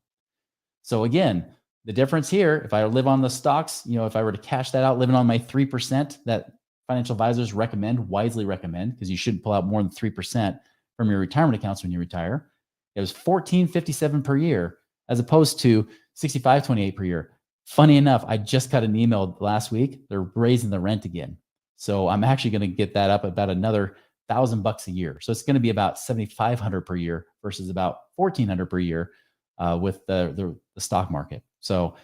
So again, the difference here, if I live on the stocks, if I were to cash that out, living on my 3% that financial advisors wisely recommend, because you shouldn't pull out more than 3% from your retirement accounts when you retire. It was $14.57 per year, as opposed to $65.28 per year. Funny enough, I just got an email last week. They're raising the rent again. So I'm actually going to get that up about another $1,000 a year. So it's going to be about $7,500 per year versus about $1,400 per year with the stock market. So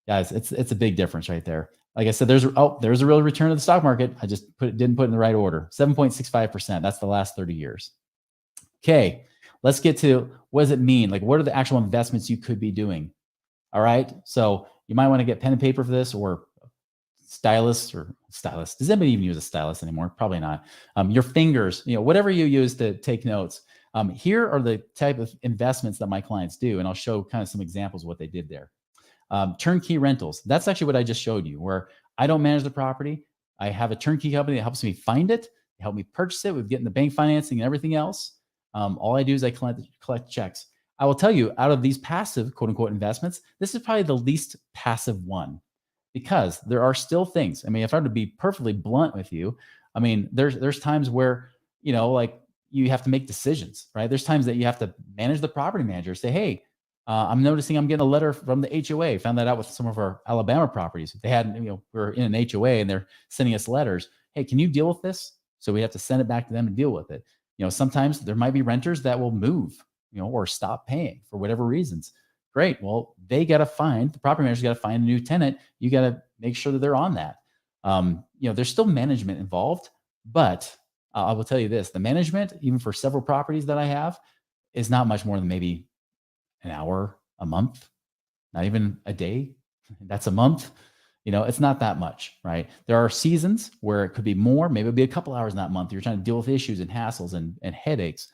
guys, it's a big difference right there. Like I said, there's a real return of the stock market. I just didn't put it in the right order. 7.65%. That's the last 30 years. Okay, let's get to, what does it mean? Like, what are the actual investments you could be doing? All right. So you might want to get pen and paper for this, or stylus. Does anybody even use a stylus anymore? Probably not. Your fingers, whatever you use to take notes. Here are the type of investments that my clients do, and I'll show kind of some examples of what they did there. Turnkey rentals. That's actually what I just showed you, where I don't manage the property. I have a turnkey company that helps me find it. They help me purchase it with getting the bank financing and everything else. All I do is I collect checks. I will tell you, out of these passive, quote unquote, investments, this is probably the least passive one, because there are still things. I mean, if I were to be perfectly blunt with you, I mean, there's times where, like, you have to make decisions, right? There's times that you have to manage the property manager, say, hey, I'm noticing I'm getting a letter from the HOA. Found that out with some of our Alabama properties. They had, we're in an HOA and they're sending us letters. Hey, can you deal with this? So we have to send it back to them and deal with it. Sometimes there might be renters that will move, or stop paying for whatever reasons. Great. Well, the property manager's got to find a new tenant. You got to make sure that they're on that. There's still management involved, but I will tell you this, the management, even for several properties that I have, is not much more than maybe an hour a month, not even a day. That's a month. It's not that much, right? There are seasons where it could be more, maybe it'll be a couple hours in that month. You're trying to deal with issues and hassles and headaches.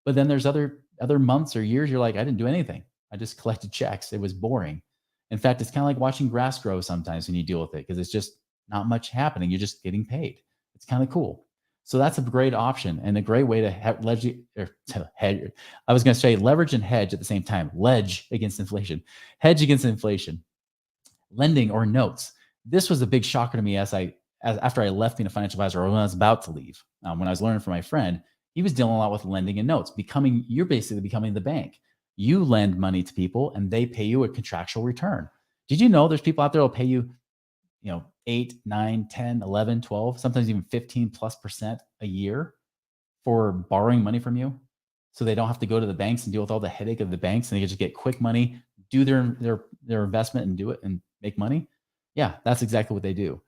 But then there's other months or years you're like, I didn't do anything. I just collected checks. It was boring. In fact, it's kind of like watching grass grow sometimes when you deal with it, because it's just not much happening. You're just getting paid. It's kind of cool. So that's a great option and a great way to to hedge. I was going to say leverage and hedge at the same time. Ledge against inflation, hedge against inflation, lending or notes. This was a big shocker to me as after I left being a financial advisor, or when I was about to leave. When I was learning from my friend, he was dealing a lot with lending and notes. You're basically becoming the bank. You lend money to people, and they pay you a contractual return. Did you know there's people out there who'll pay you 8, 9, 10, 11, 12, sometimes even 15+% a year for borrowing money from you, so they don't have to go to the banks and deal with all the headache of the banks, and they can just get quick money, do their investment and do it and make money. Yeah, that's exactly what they do.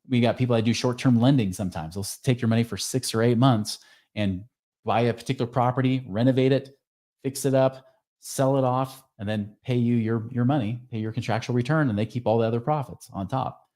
We got people that do short-term lending sometimes. They'll take your money for 6 or 8 months and buy a particular property, renovate it, fix it up, sell it off, and then pay you your money, pay your contractual return, and they keep all the other profits on top.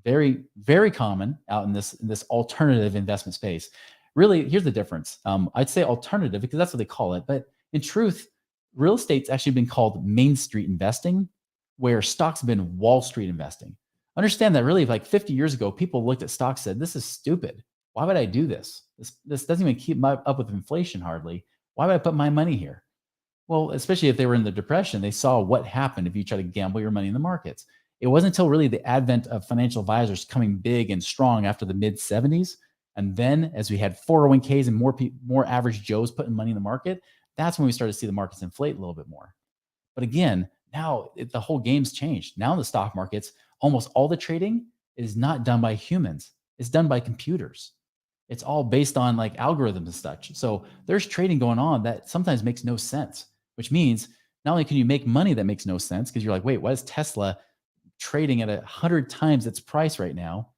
Very, very common out in this alternative investment space. Really, here's the difference. I'd say alternative because that's what they call it, but in truth, real estate's actually been called Main Street investing, where stocks have been Wall Street investing. Understand that really, like 50 years ago, people looked at stocks and said, "This is stupid. Why would I do this? This doesn't even keep up with inflation hardly. Why would I put my money here?" Well, especially if they were in the depression, they saw what happened if you try to gamble your money in the markets. It wasn't until really the advent of financial advisors coming big and strong after the mid 70s. And then as we had 401ks and more average Joes putting money in the market, that's when we started to see the markets inflate a little bit more. But again, now the whole game's changed. Now in the stock markets, almost all the trading is not done by humans. It's done by computers. It's all based on like algorithms and such. So there's trading going on that sometimes makes no sense, which means not only can you make money that makes no sense because you're like, wait, why is Tesla trading at 100 times its price right now?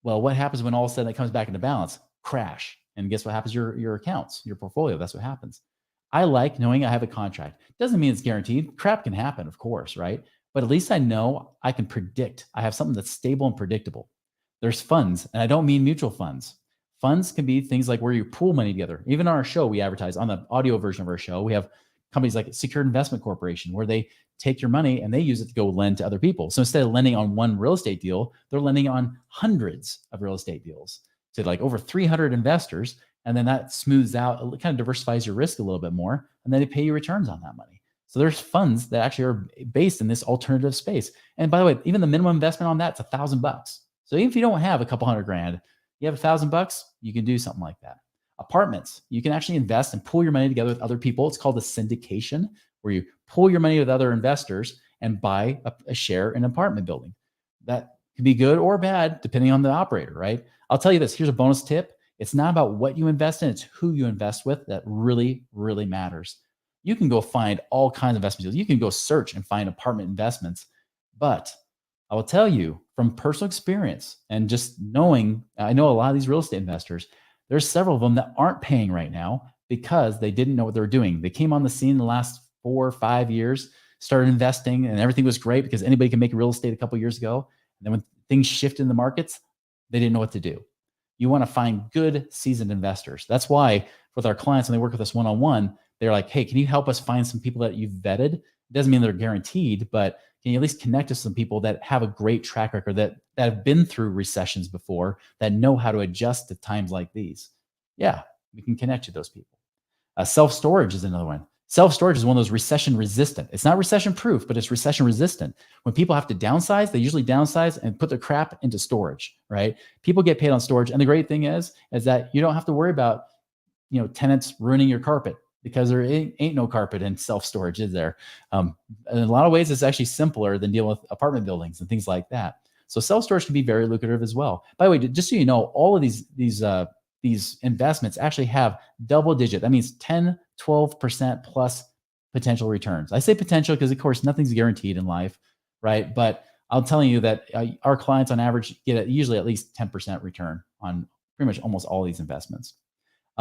Well, what happens when all of a sudden it comes back into balance? Crash. And guess what happens? Your accounts, your portfolio. That's what happens. I like knowing I have a contract. Doesn't mean it's guaranteed. Crap can happen, of course, right? But at least I know I can predict. I have something that's stable and predictable. There's funds, and I don't mean mutual funds. Funds can be things like where you pool money together. Even on our show, we advertise on the audio version of our show. We have companies like Secured Investment Corporation, where they take your money and they use it to go lend to other people. So instead of lending on one real estate deal, they're lending on hundreds of real estate deals to like over 300 investors. And then that smooths out, it kind of diversifies your risk a little bit more. And then they pay you returns on that money. So there's funds that actually are based in this alternative space. And by the way, even the minimum investment on that's $1,000. So even if you don't have a couple hundred grand, you have $1,000, you can do something like that. Apartments, you can actually invest and pool your money together with other people. It's called a syndication, where you pool your money with other investors and buy a share in an apartment building. That could be good or bad, depending on the operator, right? I'll tell you this, here's a bonus tip. It's not about what you invest in, it's who you invest with that really, really matters. You can go find all kinds of investment deals. You can go search and find apartment investments. But I will tell you from personal experience and just knowing, I know a lot of these real estate investors, there's several of them that aren't paying right now because they didn't know what they were doing. They came on the scene in the last 4 or 5 years, started investing, and everything was great because anybody can make real estate a couple years ago. And then when things shifted in the markets, they didn't know what to do. You want to find good seasoned investors. That's why with our clients, when they work with us one-on-one, they're like, hey, can you help us find some people that you've vetted? It doesn't mean they're guaranteed, but can you at least connect us to some people that have a great track record, that have been through recessions before, that know how to adjust to times like these? Yeah, we can connect you to those people. Self-storage is another one. Self-storage is one of those recession resistant. It's not recession proof, but it's recession resistant. When people have to downsize, they usually downsize and put their crap into storage, right? People get paid on storage. And the great thing is that you don't have to worry about, tenants ruining your carpet, because there ain't no carpet in self-storage, is there? In a lot of ways, it's actually simpler than dealing with apartment buildings and things like that. So self-storage can be very lucrative as well. By the way, just so you know, all of these investments actually have double digit. That means 10, 12% plus potential returns. I say potential because, of course, nothing's guaranteed in life, right? But I'm telling you that our clients on average get usually at least 10% return on pretty much almost all these investments.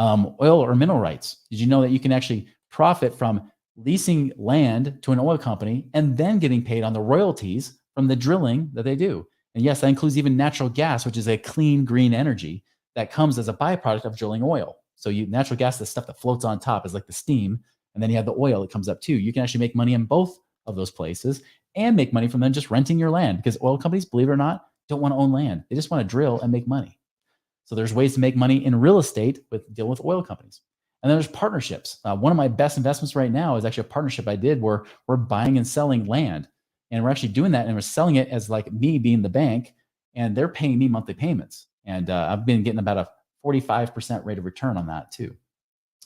Oil or mineral rights. Did you know that you can actually profit from leasing land to an oil company and then getting paid on the royalties from the drilling that they do? And yes, that includes even natural gas, which is a clean, green energy that comes as a byproduct of drilling oil. So natural gas, the stuff that floats on top, is like the steam. And then you have the oil that comes up too. You can actually make money in both of those places and make money from them just renting your land, because oil companies, believe it or not, don't want to own land. They just want to drill and make money. So there's ways to make money in real estate with dealing with oil companies. And then there's partnerships. One of my best investments right now is actually a partnership I did where we're buying and selling land. And we're actually doing that and we're selling it as like me being the bank and they're paying me monthly payments. And I've been getting about a 45% rate of return on that too.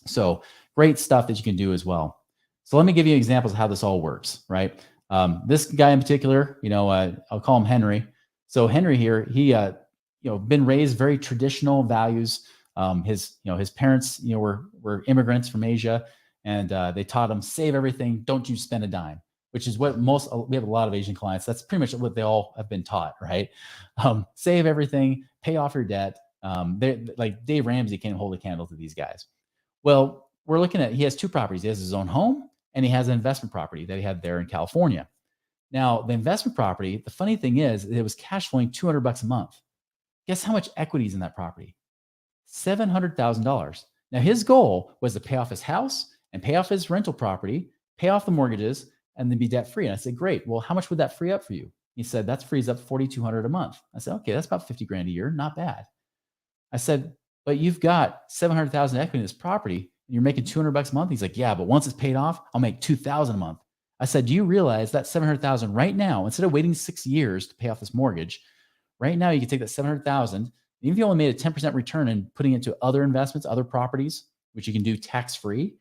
So great stuff that you can do as well. So let me give you examples of how this all works, right? This guy in particular, I'll call him Henry. So Henry here, he, been raised very traditional values. His parents, were immigrants from Asia, and they taught him save everything, don't you spend a dime, which is what we have a lot of Asian clients. That's pretty much what they all have been taught, right? Save everything, pay off your debt. They like Dave Ramsey can't hold a candle to these guys. Well, we're looking at, he has two properties. He has his own home and he has an investment property that he had there in California. Now, the investment property, the funny thing is, it was cash flowing $200 a month. Guess how much equity is in that property? $700,000. Now, his goal was to pay off his house and pay off his rental property, pay off the mortgages, and then be debt free. And I said, great. Well, how much would that free up for you? He said, that frees up $4,200 a month. I said, okay, that's about 50 grand a year. Not bad. I said, but you've got 700,000 equity in this property and you're making $200 a month. He's like, yeah, but once it's paid off, I'll make 2,000 a month. I said, do you realize that 700,000 right now, instead of waiting 6 years to pay off this mortgage, right now you can take that 700,000, even if you only made a 10% return and putting it into other investments, other properties, which you can do tax-free.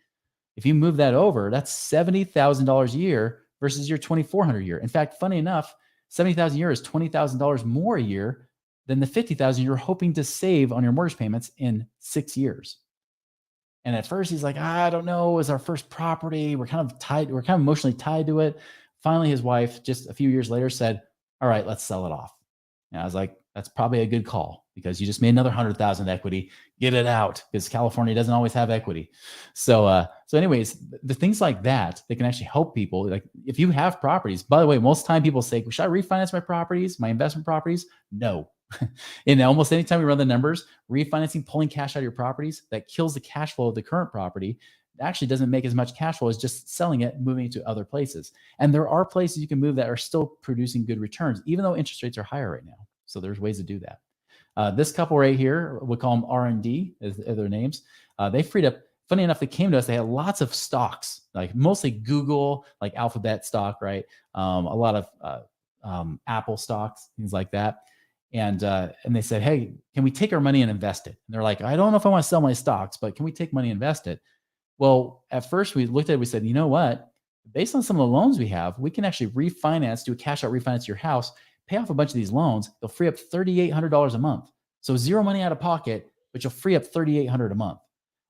If you move that over, that's $70,000 a year versus your $2,400 a year. In fact, funny enough, $70,000 a year is $20,000 more a year than the $50,000 you're hoping to save on your mortgage payments in 6 years. And at first he's like, I don't know, it was our first property. We're kind of emotionally tied to it. Finally, his wife, just a few years later, said, all right, let's sell it off. And I was like, that's probably a good call because you just made another 100,000 equity. Get it out because California doesn't always have equity. So anyways, the things like that can actually help people. Like if you have properties, by the way, most of the time people say, should I refinance my properties, my investment properties? No. And almost anytime we run the numbers, refinancing, pulling cash out of your properties, that kills the cash flow of the current property. It actually doesn't make as much cash flow as just selling it, moving it to other places. And there are places you can move that are still producing good returns, even though interest rates are higher right now. So there's ways to do that. This couple right here, we call them R&D as their names. They freed up, funny enough, they came to us, they had lots of stocks, like mostly Google, like Alphabet stock, right? A lot of Apple stocks, things like that. And they said, hey, can we take our money and invest it? And they're like, I don't know if I want to sell my stocks, but can we take money and invest it? Well, at first we looked at it, we said, you know what? Based on some of the loans we have, we can actually refinance, do a cash out refinance your house, pay off a bunch of these loans. They'll free up $3,800 a month. So zero money out of pocket, but you'll free up $3,800 a month.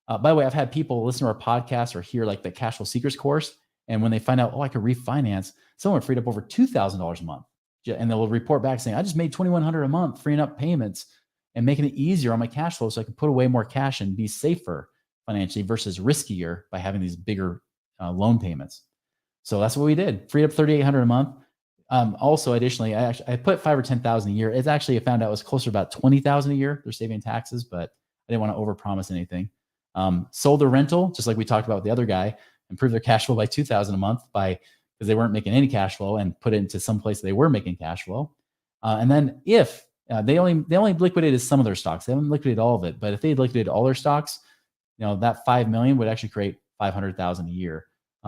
By the way, I've had people listen to our podcast or hear like the Cash Flow Secrets course. And when they find out, oh, I could refinance, someone freed up over $2,000 a month. And they'll report back saying, I just made $2,100 a month, freeing up payments and making it easier on my cash flow so I can put away more cash and be safer financially versus riskier by having these bigger loan payments. So that's what we did. Freed up $3,800 a month. Also, additionally, I put 5 or 10,000 a year. It's actually, I found out it was closer to about 20,000 a year. They're saving taxes, but I didn't want to overpromise anything. Sold the rental, just like we talked about with the other guy, improved their cash flow by 2,000 a month because they weren't making any cash flow and put it into some place they were making cash flow. And then if they only liquidated some of their stocks, they haven't liquidated all of it, but if they liquidated all their stocks, that 5 million would actually create 500,000 a year.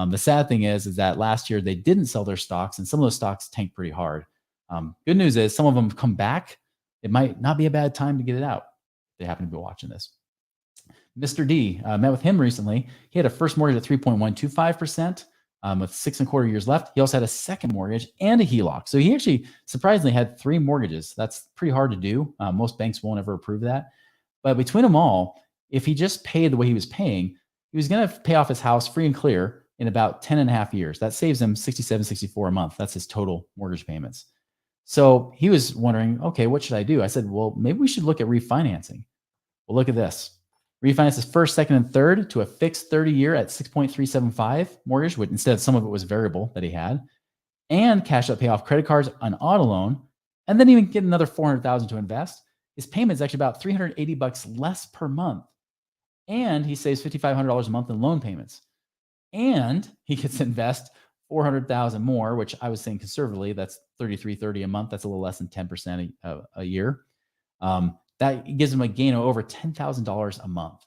The sad thing is that last year they didn't sell their stocks and some of those stocks tanked pretty hard. Good news is some of them come back. It might not be a bad time to get it out. If they happen to be watching this. Mr. D, met with him recently. He had a first mortgage at 3.125%. With 6.25 years left. He also had a second mortgage and a HELOC. So he actually surprisingly had 3 mortgages. That's pretty hard to do. Most banks won't ever approve that. But between them all, if he just paid the way he was paying, he was going to pay off his house free and clear in about 10 and a half years. That saves him $67, $64 a month. That's his total mortgage payments. So he was wondering, okay, what should I do? I said, well, maybe we should look at refinancing. Well, look at this. Refinance his first, second, and third to a fixed 30-year at 6.375 mortgage, which instead some of it was variable that he had, and cash out pay off credit cards, an auto loan, and then even get another $400,000 to invest. His payment is actually about $380 less per month, and he saves $5,500 a month in loan payments, and he gets to invest $400,000 more, which I was saying conservatively, that's $3,330 a month. That's a little less than 10% a year. that gives him a gain of over $10,000 a month.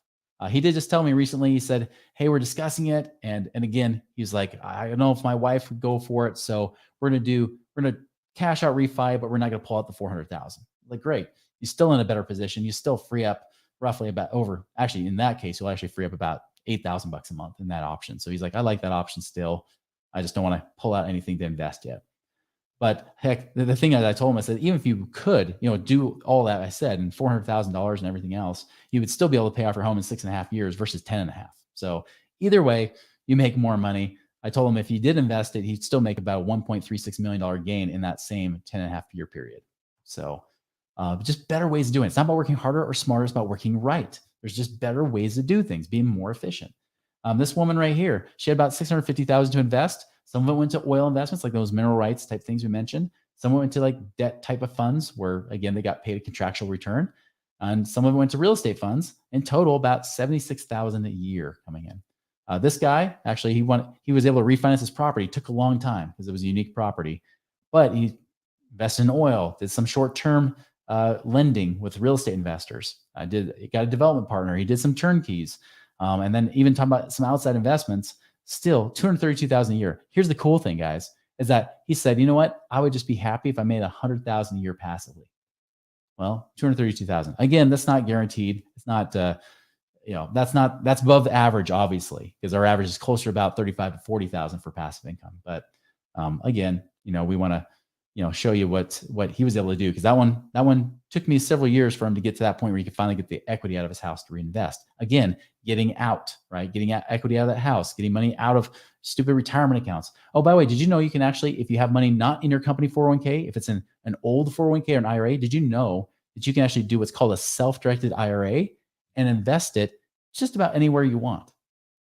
He did just tell me recently, he said, "Hey, we're discussing it." And again, he's like, "I don't know if my wife would go for it. So we're going to cash out refi, but we're not going to pull out the 400,000." Like, great. You're still in a better position. You still free up roughly about over, actually, in that case, you'll actually free up about 8,000 bucks a month in that option. So he's like, "I like that option still. I just don't want to pull out anything to invest yet." But heck, the thing that I told him, I said, even if you could, do all that I said and $400,000 and everything else, you would still be able to pay off your home in 6.5 years versus 10 and a half. So either way, you make more money. I told him if he did invest it, he'd still make about a $1.36 million gain in that same 10 and a half year period. So just better ways of doing it. It's not about working harder or smarter. It's about working right. There's just better ways to do things, being more efficient. This woman right here, she had about 650,000 to invest. Some of it went to oil investments, like those mineral rights type things we mentioned. Some went to like debt type of funds where, again, they got paid a contractual return. And some of it went to real estate funds. In total, about 76,000 a year coming in. This guy, actually, he was able to refinance his property. It took a long time because it was a unique property, but he invested in oil, did some short-term lending with real estate investors. He got a development partner. He did some turnkeys. And then even talking about some outside investments, still 232,000 a year. Here's the cool thing, guys, is that he said, "You know what? I would just be happy if I made 100,000 a year passively." Well, 232,000. Again, that's not guaranteed. It's not, that's above the average, obviously, because our average is closer to about 35 to 40,000 for passive income. But again, we want to, show you what he was able to do, because that one took me several years for him to get to that point where he could finally get the equity out of his house to reinvest. Again, getting out, right? Getting equity out of that house, getting money out of stupid retirement accounts. Oh, by the way, did you know you can actually, if you have money not in your company 401k, if it's in an old 401k or an IRA, did you know that you can actually do what's called a self-directed IRA and invest it just about anywhere you want?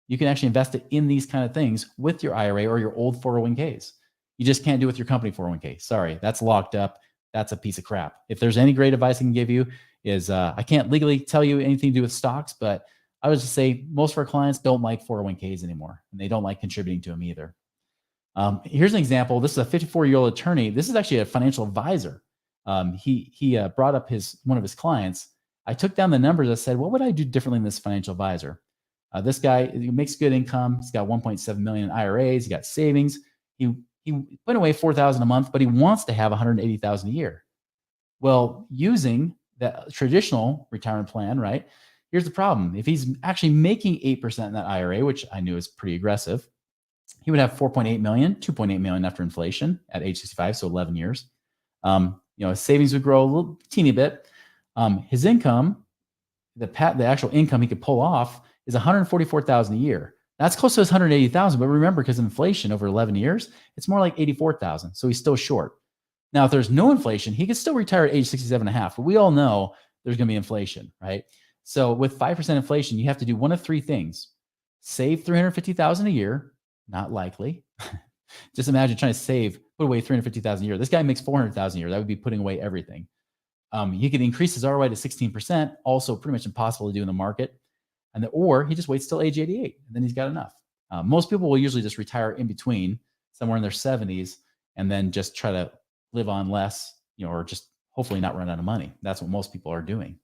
You can actually invest it in these kind of things with your IRA or your old 401ks. You just can't do it with your company 401k. Sorry, that's locked up. That's a piece of crap. If there's any great advice I can give you is I can't legally tell you anything to do with stocks, but I would just say most of our clients don't like 401ks anymore, and they don't like contributing to them either. Here's an example. This is a 54-year-old attorney. This is actually a financial advisor. He brought up one of his clients. I took down the numbers. I said, what would I do differently than this financial advisor? This guy, he makes good income. He's got 1.7 million in IRAs. He got savings. He put away 4,000 a month, but he wants to have 180,000 a year. Well, using the traditional retirement plan, right? Here's the problem. If he's actually making 8% in that IRA, which I knew is pretty aggressive, he would have 4.8 million, 2.8 million after inflation at age 65, so 11 years. His savings would grow a little teeny bit. His income, the actual income he could pull off is 144,000 a year. That's close to his 180,000, but remember, because of inflation over 11 years, it's more like 84,000. So he's still short. Now, if there's no inflation, he could still retire at age 67 and a half, but we all know there's going to be inflation, right? So with 5% inflation, you have to do one of three things: save 350,000 a year, not likely. Just imagine trying to put away 350,000 a year. This guy makes 400,000 a year. That would be putting away everything. He could increase his ROI to 16%, also pretty much impossible to do in the market. Or he just waits till age 88, and then he's got enough. Most people will usually just retire in between, somewhere in their 70s, and then just try to live on less, or just hopefully not run out of money. That's what most people are doing.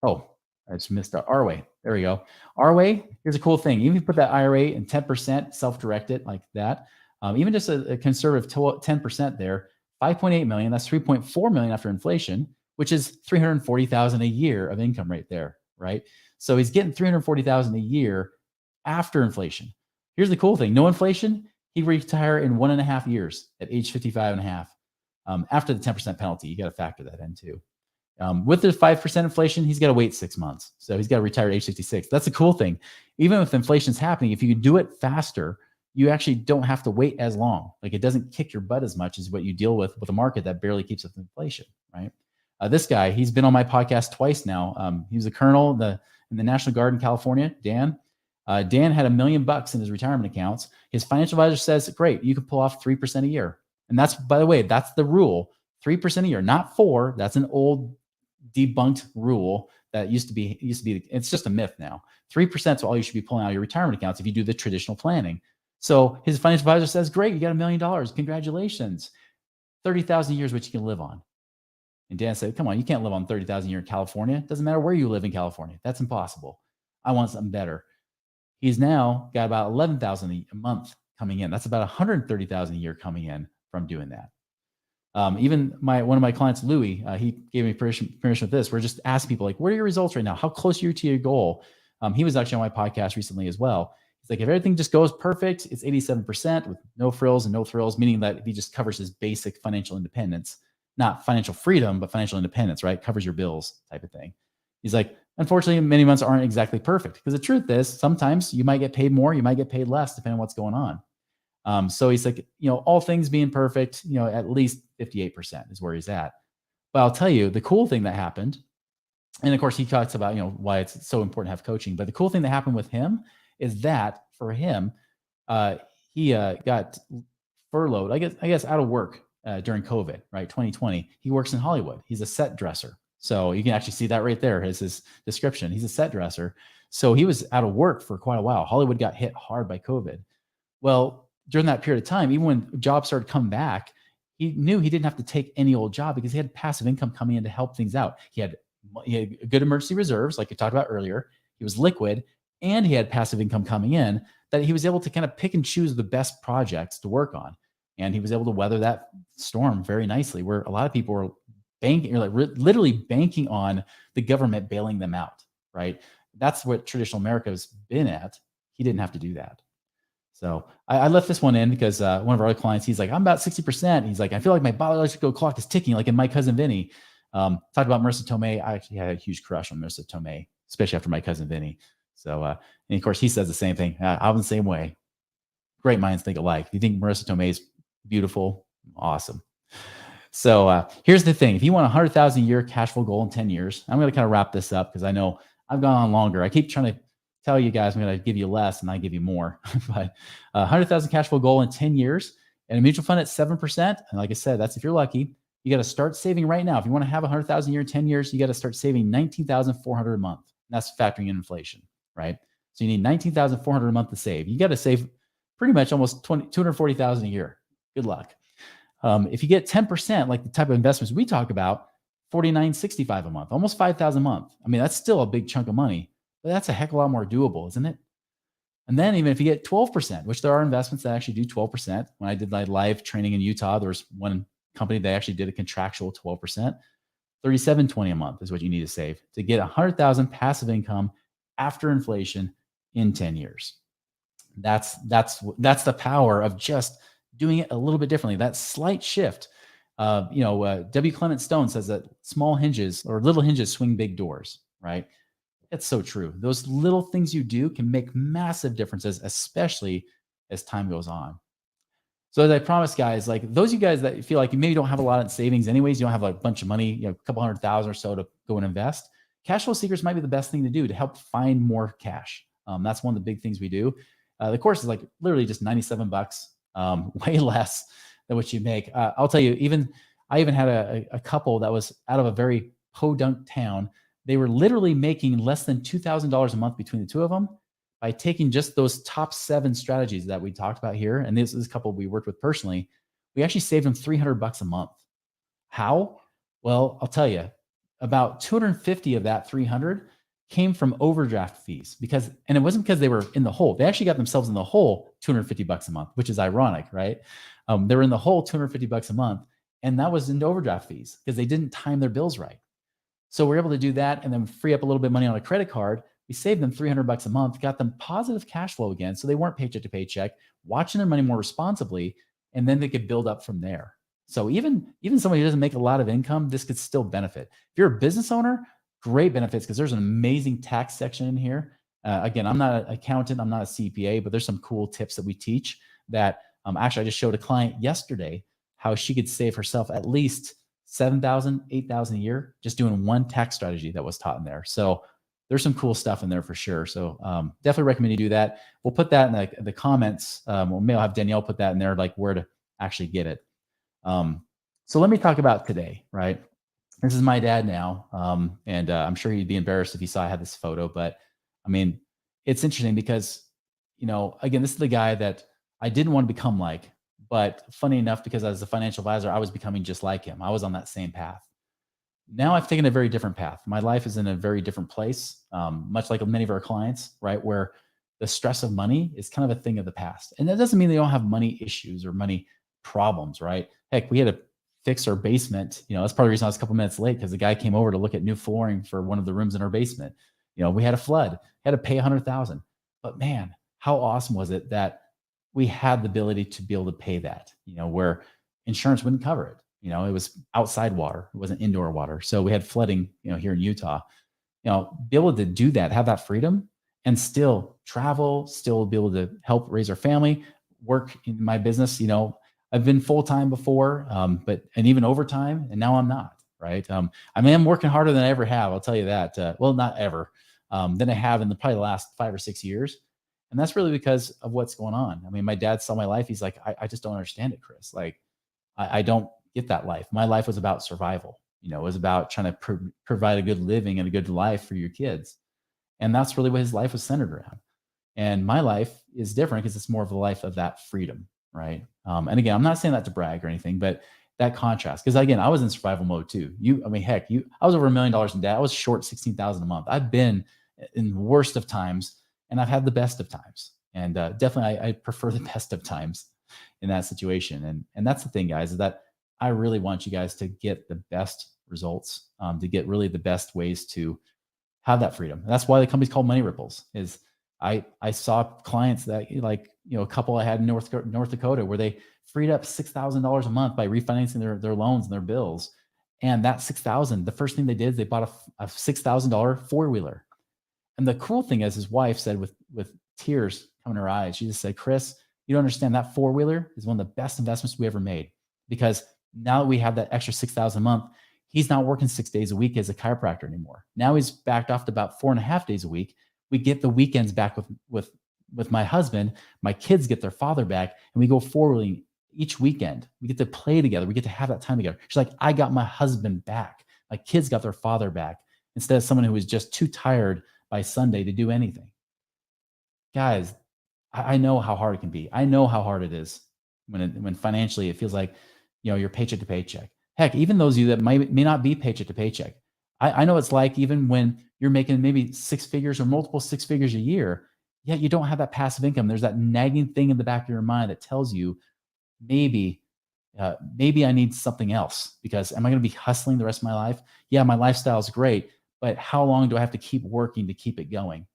Oh, I just missed our way. There we go. Our way, here's a cool thing. Even if you put that IRA in 10%, self-directed like that, even just a conservative 10% there, 5.8 million, that's 3.4 million after inflation, which is 340,000 a year of income right there, right? So he's getting 340,000 a year after inflation. Here's the cool thing. No inflation, he retire in 1.5 years at age 55 and a half. After the 10% penalty, you got to factor that in too. With the 5% inflation, he's got to wait 6 months. So he's got to retire at age 66. That's the cool thing. Even if inflation's happening, if you do it faster, you actually don't have to wait as long. Like, it doesn't kick your butt as much as what you deal with a market that barely keeps up with inflation, right? This guy, he's been on my podcast twice now. He was a colonel in the National Guard in California, Dan. Dan had $1 million in his retirement accounts. His financial advisor says, great, you can pull off 3% a year. And that's, by the way, that's the rule, 3% a year, not 4. That's an old debunked rule that used to be, it's just a myth now. 3% is all you should be pulling out of your retirement accounts if you do the traditional planning. So his financial advisor says, great, you got $1 million. Congratulations. 30,000 a year is what you can live on. And Dan said, come on, you can't live on 30,000 a year in California. It doesn't matter where you live in California. That's impossible. I want something better. He's now got about 11,000 a month coming in. That's about 130,000 a year coming in from doing that. Even one of my clients, Louis, he gave me permission with this. We're just asking people like, what are your results right now? How close are you to your goal? He was actually on my podcast recently as well. He's like, if everything just goes perfect, it's 87% with no frills and no thrills, meaning that he just covers his basic financial independence, not financial freedom, but financial independence, right? Covers your bills type of thing. He's like, unfortunately, many months aren't exactly perfect because the truth is sometimes you might get paid more, you might get paid less, depending on what's going on. So he's like, all things being perfect, at least 58% is where he's at. But I'll tell you, the cool thing that happened, and of course he talks about, why it's so important to have coaching. But the cool thing that happened with him is that for him, he got furloughed, I guess out of work during COVID, right? 2020. He works in Hollywood. He's a set dresser. So you can actually see that right there as his description. He's a set dresser. So he was out of work for quite a while. Hollywood got hit hard by COVID. Well, during that period of time, even when jobs started coming back, he knew he didn't have to take any old job because he had passive income coming in to help things out. He had good emergency reserves, like you talked about earlier. He was liquid, and he had passive income coming in that he was able to kind of pick and choose the best projects to work on. And he was able to weather that storm very nicely, where a lot of people were banking, or literally banking on the government bailing them out, right? That's what traditional America has been at. He didn't have to do that. So I left this one in because one of our other clients, he's like, I'm about 60%. He's like, I feel like my biological clock is ticking, like in My Cousin Vinny. Talked about Marissa Tomei. I actually had a huge crush on Marissa Tomei, especially after My Cousin Vinny. So, and of course, he says the same thing. I'm the same way. Great minds think alike. If you think Marissa Tomei is beautiful, awesome. So here's the thing. If you want 100,000 a year cash flow goal in 10 years, I'm going to kind of wrap this up because I know I've gone on longer. I keep trying to tell you guys I'm going to give you less and I give you more. But 100,000 cash flow goal in 10 years and a mutual fund at 7%. And like I said, that's if you're lucky. You got to start saving right now. If you want to have 100,000 a year in 10 years, you got to start saving 19,400 a month. And that's factoring in inflation, right? So you need 19,400 a month to save. You got to save pretty much almost 240,000 a year. Good luck. If you get 10%, like the type of investments we talk about, 49.65 a month, almost 5,000 a month. I mean, that's still a big chunk of money, but that's a heck of a lot more doable, isn't it? And then even if you get 12%, which there are investments that actually do 12%. When I did my live training in Utah, there was one company that actually did a contractual 12%. 37.20 a month is what you need to save to get 100,000 passive income after inflation in 10 years. That's the power of just doing it a little bit differently. That slight shift. W. Clement Stone says that small hinges or little hinges swing big doors, right? It's so true. Those little things you do can make massive differences, especially as time goes on. So as I promised, guys, like those of you guys that feel like you maybe don't have a lot in savings anyways, you don't have a bunch of money, a couple 100,000 or so to go and invest. Cash flow seekers might be the best thing to do to help find more cash. That's one of the big things we do. The course is like literally just $97, way less than what you make. I'll tell you, I even had a couple that was out of a very podunk town. They were literally making less than $2,000 a month between the two of them by taking just those top 7 strategies that we talked about here. And this is a couple we worked with personally. We actually saved them $300 a month. How? Well, I'll tell you, about 250 of that 300 came from overdraft fees and it wasn't because they were in the hole. They actually got themselves in the hole $250 a month, which is ironic, right? They were in the hole $250 a month, and that was into overdraft fees because they didn't time their bills right. So we're able to do that and then free up a little bit of money on a credit card. We saved them $300 a month, got them positive cash flow again. So they weren't paycheck to paycheck, watching their money more responsibly, and then they could build up from there. So even somebody who doesn't make a lot of income, this could still benefit. If you're a business owner, great benefits because there's an amazing tax section in here. Again, I'm not an accountant, I'm not a CPA, but there's some cool tips that we teach that actually I just showed a client yesterday how she could save herself at least $7,000, $8,000 a year just doing one tax strategy that was taught in there. So there's some cool stuff in there for sure. So definitely recommend you do that. We'll put that in the comments. Or maybe I'll have Danielle put that in there, like where to actually get it. So let me talk about today, right? This is my dad now. And I'm sure he'd be embarrassed if he saw I had this photo, but I mean, it's interesting because, again, this is the guy that I didn't want to become like, but funny enough, because as a financial advisor, I was becoming just like him. I was on that same path. Now I've taken a very different path. My life is in a very different place, much like many of our clients, right? Where the stress of money is kind of a thing of the past. And that doesn't mean they don't have money issues or money problems, right? Heck, we had to fix our basement. That's part of the reason I was a couple minutes late because the guy came over to look at new flooring for one of the rooms in our basement. We had a flood, had to pay 100,000. But man, how awesome was it that we had the ability to be able to pay that, where insurance wouldn't cover it. It was outside water, it wasn't indoor water. So we had flooding, here in Utah. Be able to do that, have that freedom and still travel, still be able to help raise our family, work in my business. I've been full time before, but and even overtime, and now I'm not. Right. I mean, I'm working harder than I ever have. I'll tell you that. Well, not ever, than I have in probably the last 5 or 6 years. And that's really because of what's going on. I mean, my dad saw my life. He's like, I just don't understand it, Chris. Like, I don't get that life. My life was about survival. It was about trying to provide a good living and a good life for your kids. And that's really what his life was centered around. And my life is different because it's more of a life of that freedom, right? And again, I'm not saying that to brag or anything, but that contrast. Because again, I was in survival mode too. I mean, heck, I was over $1 million in debt. I was short 16,000 a month. I've been in the worst of times, and I've had the best of times. And definitely, I prefer the best of times in that situation. And that's the thing, guys, is that I really want you guys to get the best results, to get really the best ways to have that freedom. And that's why the company's called Money Ripples. Is I saw clients that like a couple I had in North Dakota where they freed up $6,000 a month by refinancing their loans and their bills. And that 6,000, the first thing they did is they bought a $6,000 four-wheeler. And the cool thing is his wife said with tears coming to her eyes, she just said, Chris, you don't understand, that four-wheeler is one of the best investments we ever made, because now that we have that extra 6,000 a month, he's not working 6 days a week as a chiropractor anymore. Now he's backed off to about 4.5 days a week. We get the weekends back with my husband. My kids get their father back, and we go four-wheeling each weekend. We get to play together. We get to have that time together. She's like, I got my husband back. My kids got their father back, instead of someone who was just too tired by Sunday to do anything. Guys, I know how hard it can be. I know how hard it is when financially it feels like you're paycheck to paycheck. Heck, even those of you that may not be paycheck to paycheck. I know it's like even when you're making maybe six figures or multiple six figures a year, yet you don't have that passive income. There's that nagging thing in the back of your mind that tells you maybe maybe I need something else, because am I going to be hustling the rest of my life? Yeah, my lifestyle is great, but how long do I have to keep working to keep it going?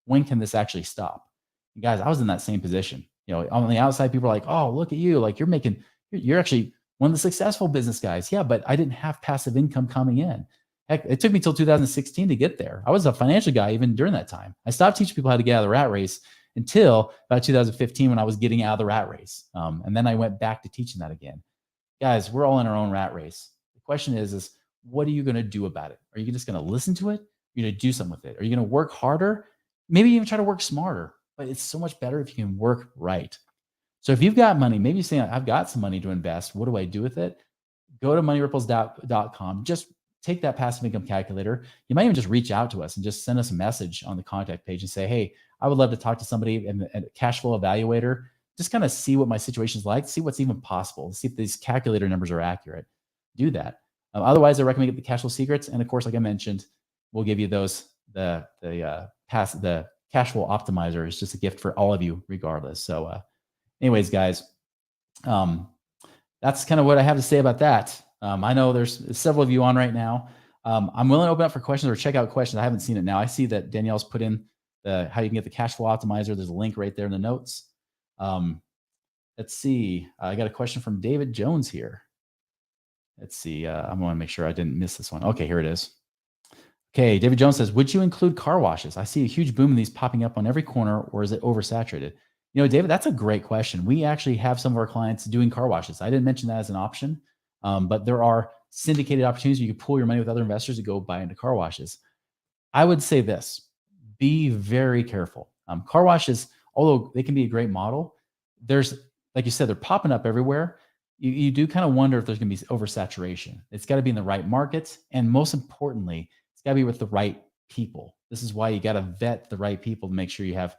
When can this actually stop? And guys, I was in that same position. On the outside, people are like, "Oh, look at you! Like you're actually one of the successful business guys." Yeah, but I didn't have passive income coming in. Heck, it took me till 2016 to get there. I was a financial guy even during that time. I stopped teaching people how to get out of the rat race until about 2015, when I was getting out of the rat race, and then I went back to teaching that again. Guys, we're all in our own rat race. The question is what are you going to do about it? Are you just going to listen to it? Are you going to do something with it? Are you going to work harder? Maybe even try to work smarter. But it's so much better if you can work right. So if you've got money, maybe you're saying, I've got some money to invest. What do I do with it? Go to moneyripples.com. Just take that passive income calculator. You might even just reach out to us and just send us a message on the contact page and say, hey, I would love to talk to somebody and a cash flow evaluator. Just kind of see what my situation is like, see what's even possible, see if these calculator numbers are accurate. Do that. Otherwise, I recommend get the cash flow secrets. And of course, like I mentioned, we'll give you those, the cash flow optimizer is just a gift for all of you regardless. So anyways, guys, that's kind of what I have to say about that. I know there's several of you on right now. I'm willing to open up for questions or check out questions. I haven't seen it now. I see that Danielle's put in how you can get the cash flow optimizer. There's a link right there in the notes. Let's see. I got a question from David Jones here. Let's see. I want to make sure I didn't miss this one. Okay, here it is. Okay, David Jones says, would you include car washes? I see a huge boom in these popping up on every corner, or is it oversaturated? David, that's a great question. We actually have some of our clients doing car washes. I didn't mention that as an option, but there are syndicated opportunities where you can pool your money with other investors to go buy into car washes. I would say this, be very careful. Car washes, although they can be a great model, there's, like you said, they're popping up everywhere. You do kind of wonder if there's going to be oversaturation. It's got to be in the right markets. And most importantly, it's got to be with the right people. This is why you got to vet the right people to make sure you have,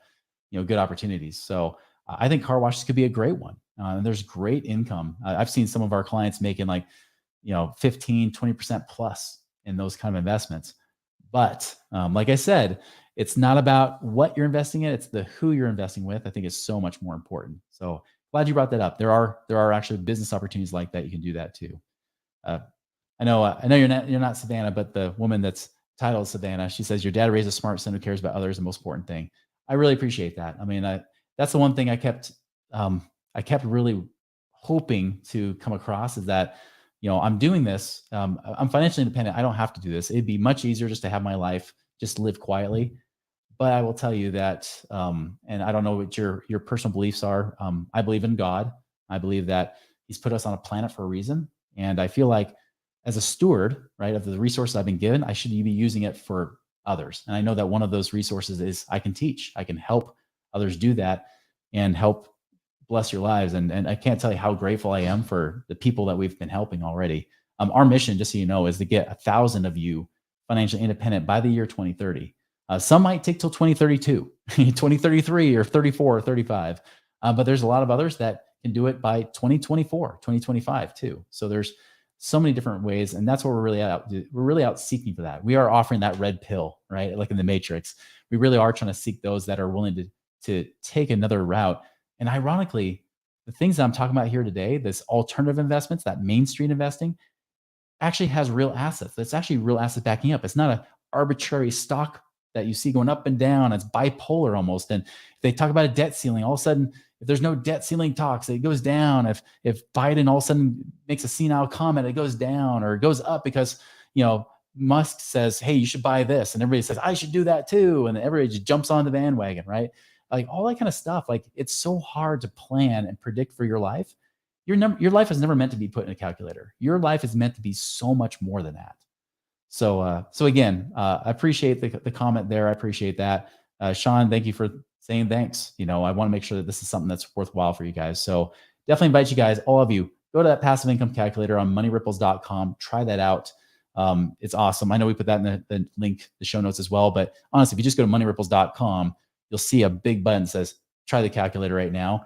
good opportunities. So I think car washes could be a great one. And there's great income. I've seen some of our clients making like, 15, 20% plus in those kind of investments. But like I said, it's not about what you're investing in; it's the who you're investing with. I think is so much more important. So glad you brought that up. There are actually business opportunities like that. You can do that too. Uh, I know you're not Savannah, but the woman that's titled Savannah, she says your dad raised a smart son who cares about others, the most important thing. I really appreciate that. I mean, that's the one thing I kept really hoping to come across is that, I'm doing this. I'm financially independent. I don't have to do this. It'd be much easier just to have my life, just live quietly. But I will tell you that, and I don't know what your personal beliefs are. I believe in God. I believe that He's put us on a planet for a reason, and I feel like as a steward, right, of the resources I've been given, I should be using it for others. And I know that one of those resources is I can teach. I can help others do that and help bless your lives. And I can't tell you how grateful I am for the people that we've been helping already. Our mission, just so you know, is to get 1,000 of you financially independent by the year 2030. Some might take till 2032, 2033, or 34 or 35. But there's a lot of others that can do it by 2024, 2025 too. So there's so many different ways, and that's what we're really out seeking for that. We are offering that red pill, right? Like in the Matrix. We really are trying to seek those that are willing to take another route. And ironically, the things that I'm talking about here today, this alternative investments, that Main Street investing, actually has real assets. That's actually real assets backing up. It's not a arbitrary stock that you see going up and down. It's bipolar almost. And if they talk about a debt ceiling, all of a sudden, if there's no debt ceiling talks, it goes down. If Biden all of a sudden makes a senile comment, it goes down, or it goes up because Musk says, "Hey, you should buy this," and everybody says, "I should do that too," and everybody just jumps on the bandwagon, right? Like all that kind of stuff. Like it's so hard to plan and predict for your life. Your life is never meant to be put in a calculator. Your life is meant to be so much more than that. So again, I appreciate the comment there. I appreciate that. Sean, thank you for saying thanks. I want to make sure that this is something that's worthwhile for you guys. So definitely invite you guys, all of you, go to that passive income calculator on moneyripples.com. Try that out. It's awesome. I know we put that in the link, the show notes as well. But honestly, if you just go to moneyripples.com, you'll see a big button that says, try the calculator right now.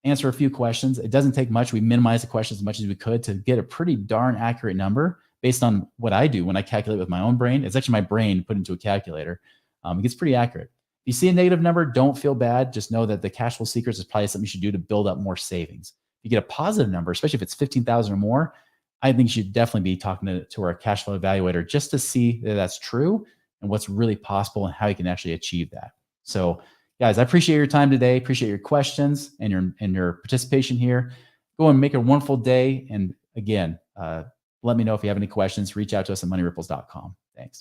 Answer a few questions. It doesn't take much. We minimize the questions as much as we could to get a pretty darn accurate number based on what I do when I calculate with my own brain. It's actually my brain put into a calculator. It gets pretty accurate. If you see a negative number, don't feel bad. Just know that the cash flow secrets is probably something you should do to build up more savings. If you get a positive number, especially if it's 15,000 or more, I think you should definitely be talking to our cash flow evaluator just to see that that's true and what's really possible and how you can actually achieve that. So guys, I appreciate your time today. Appreciate your questions and your participation here. Go and make a wonderful day. And again, let me know if you have any questions. Reach out to us at moneyripples.com. Thanks.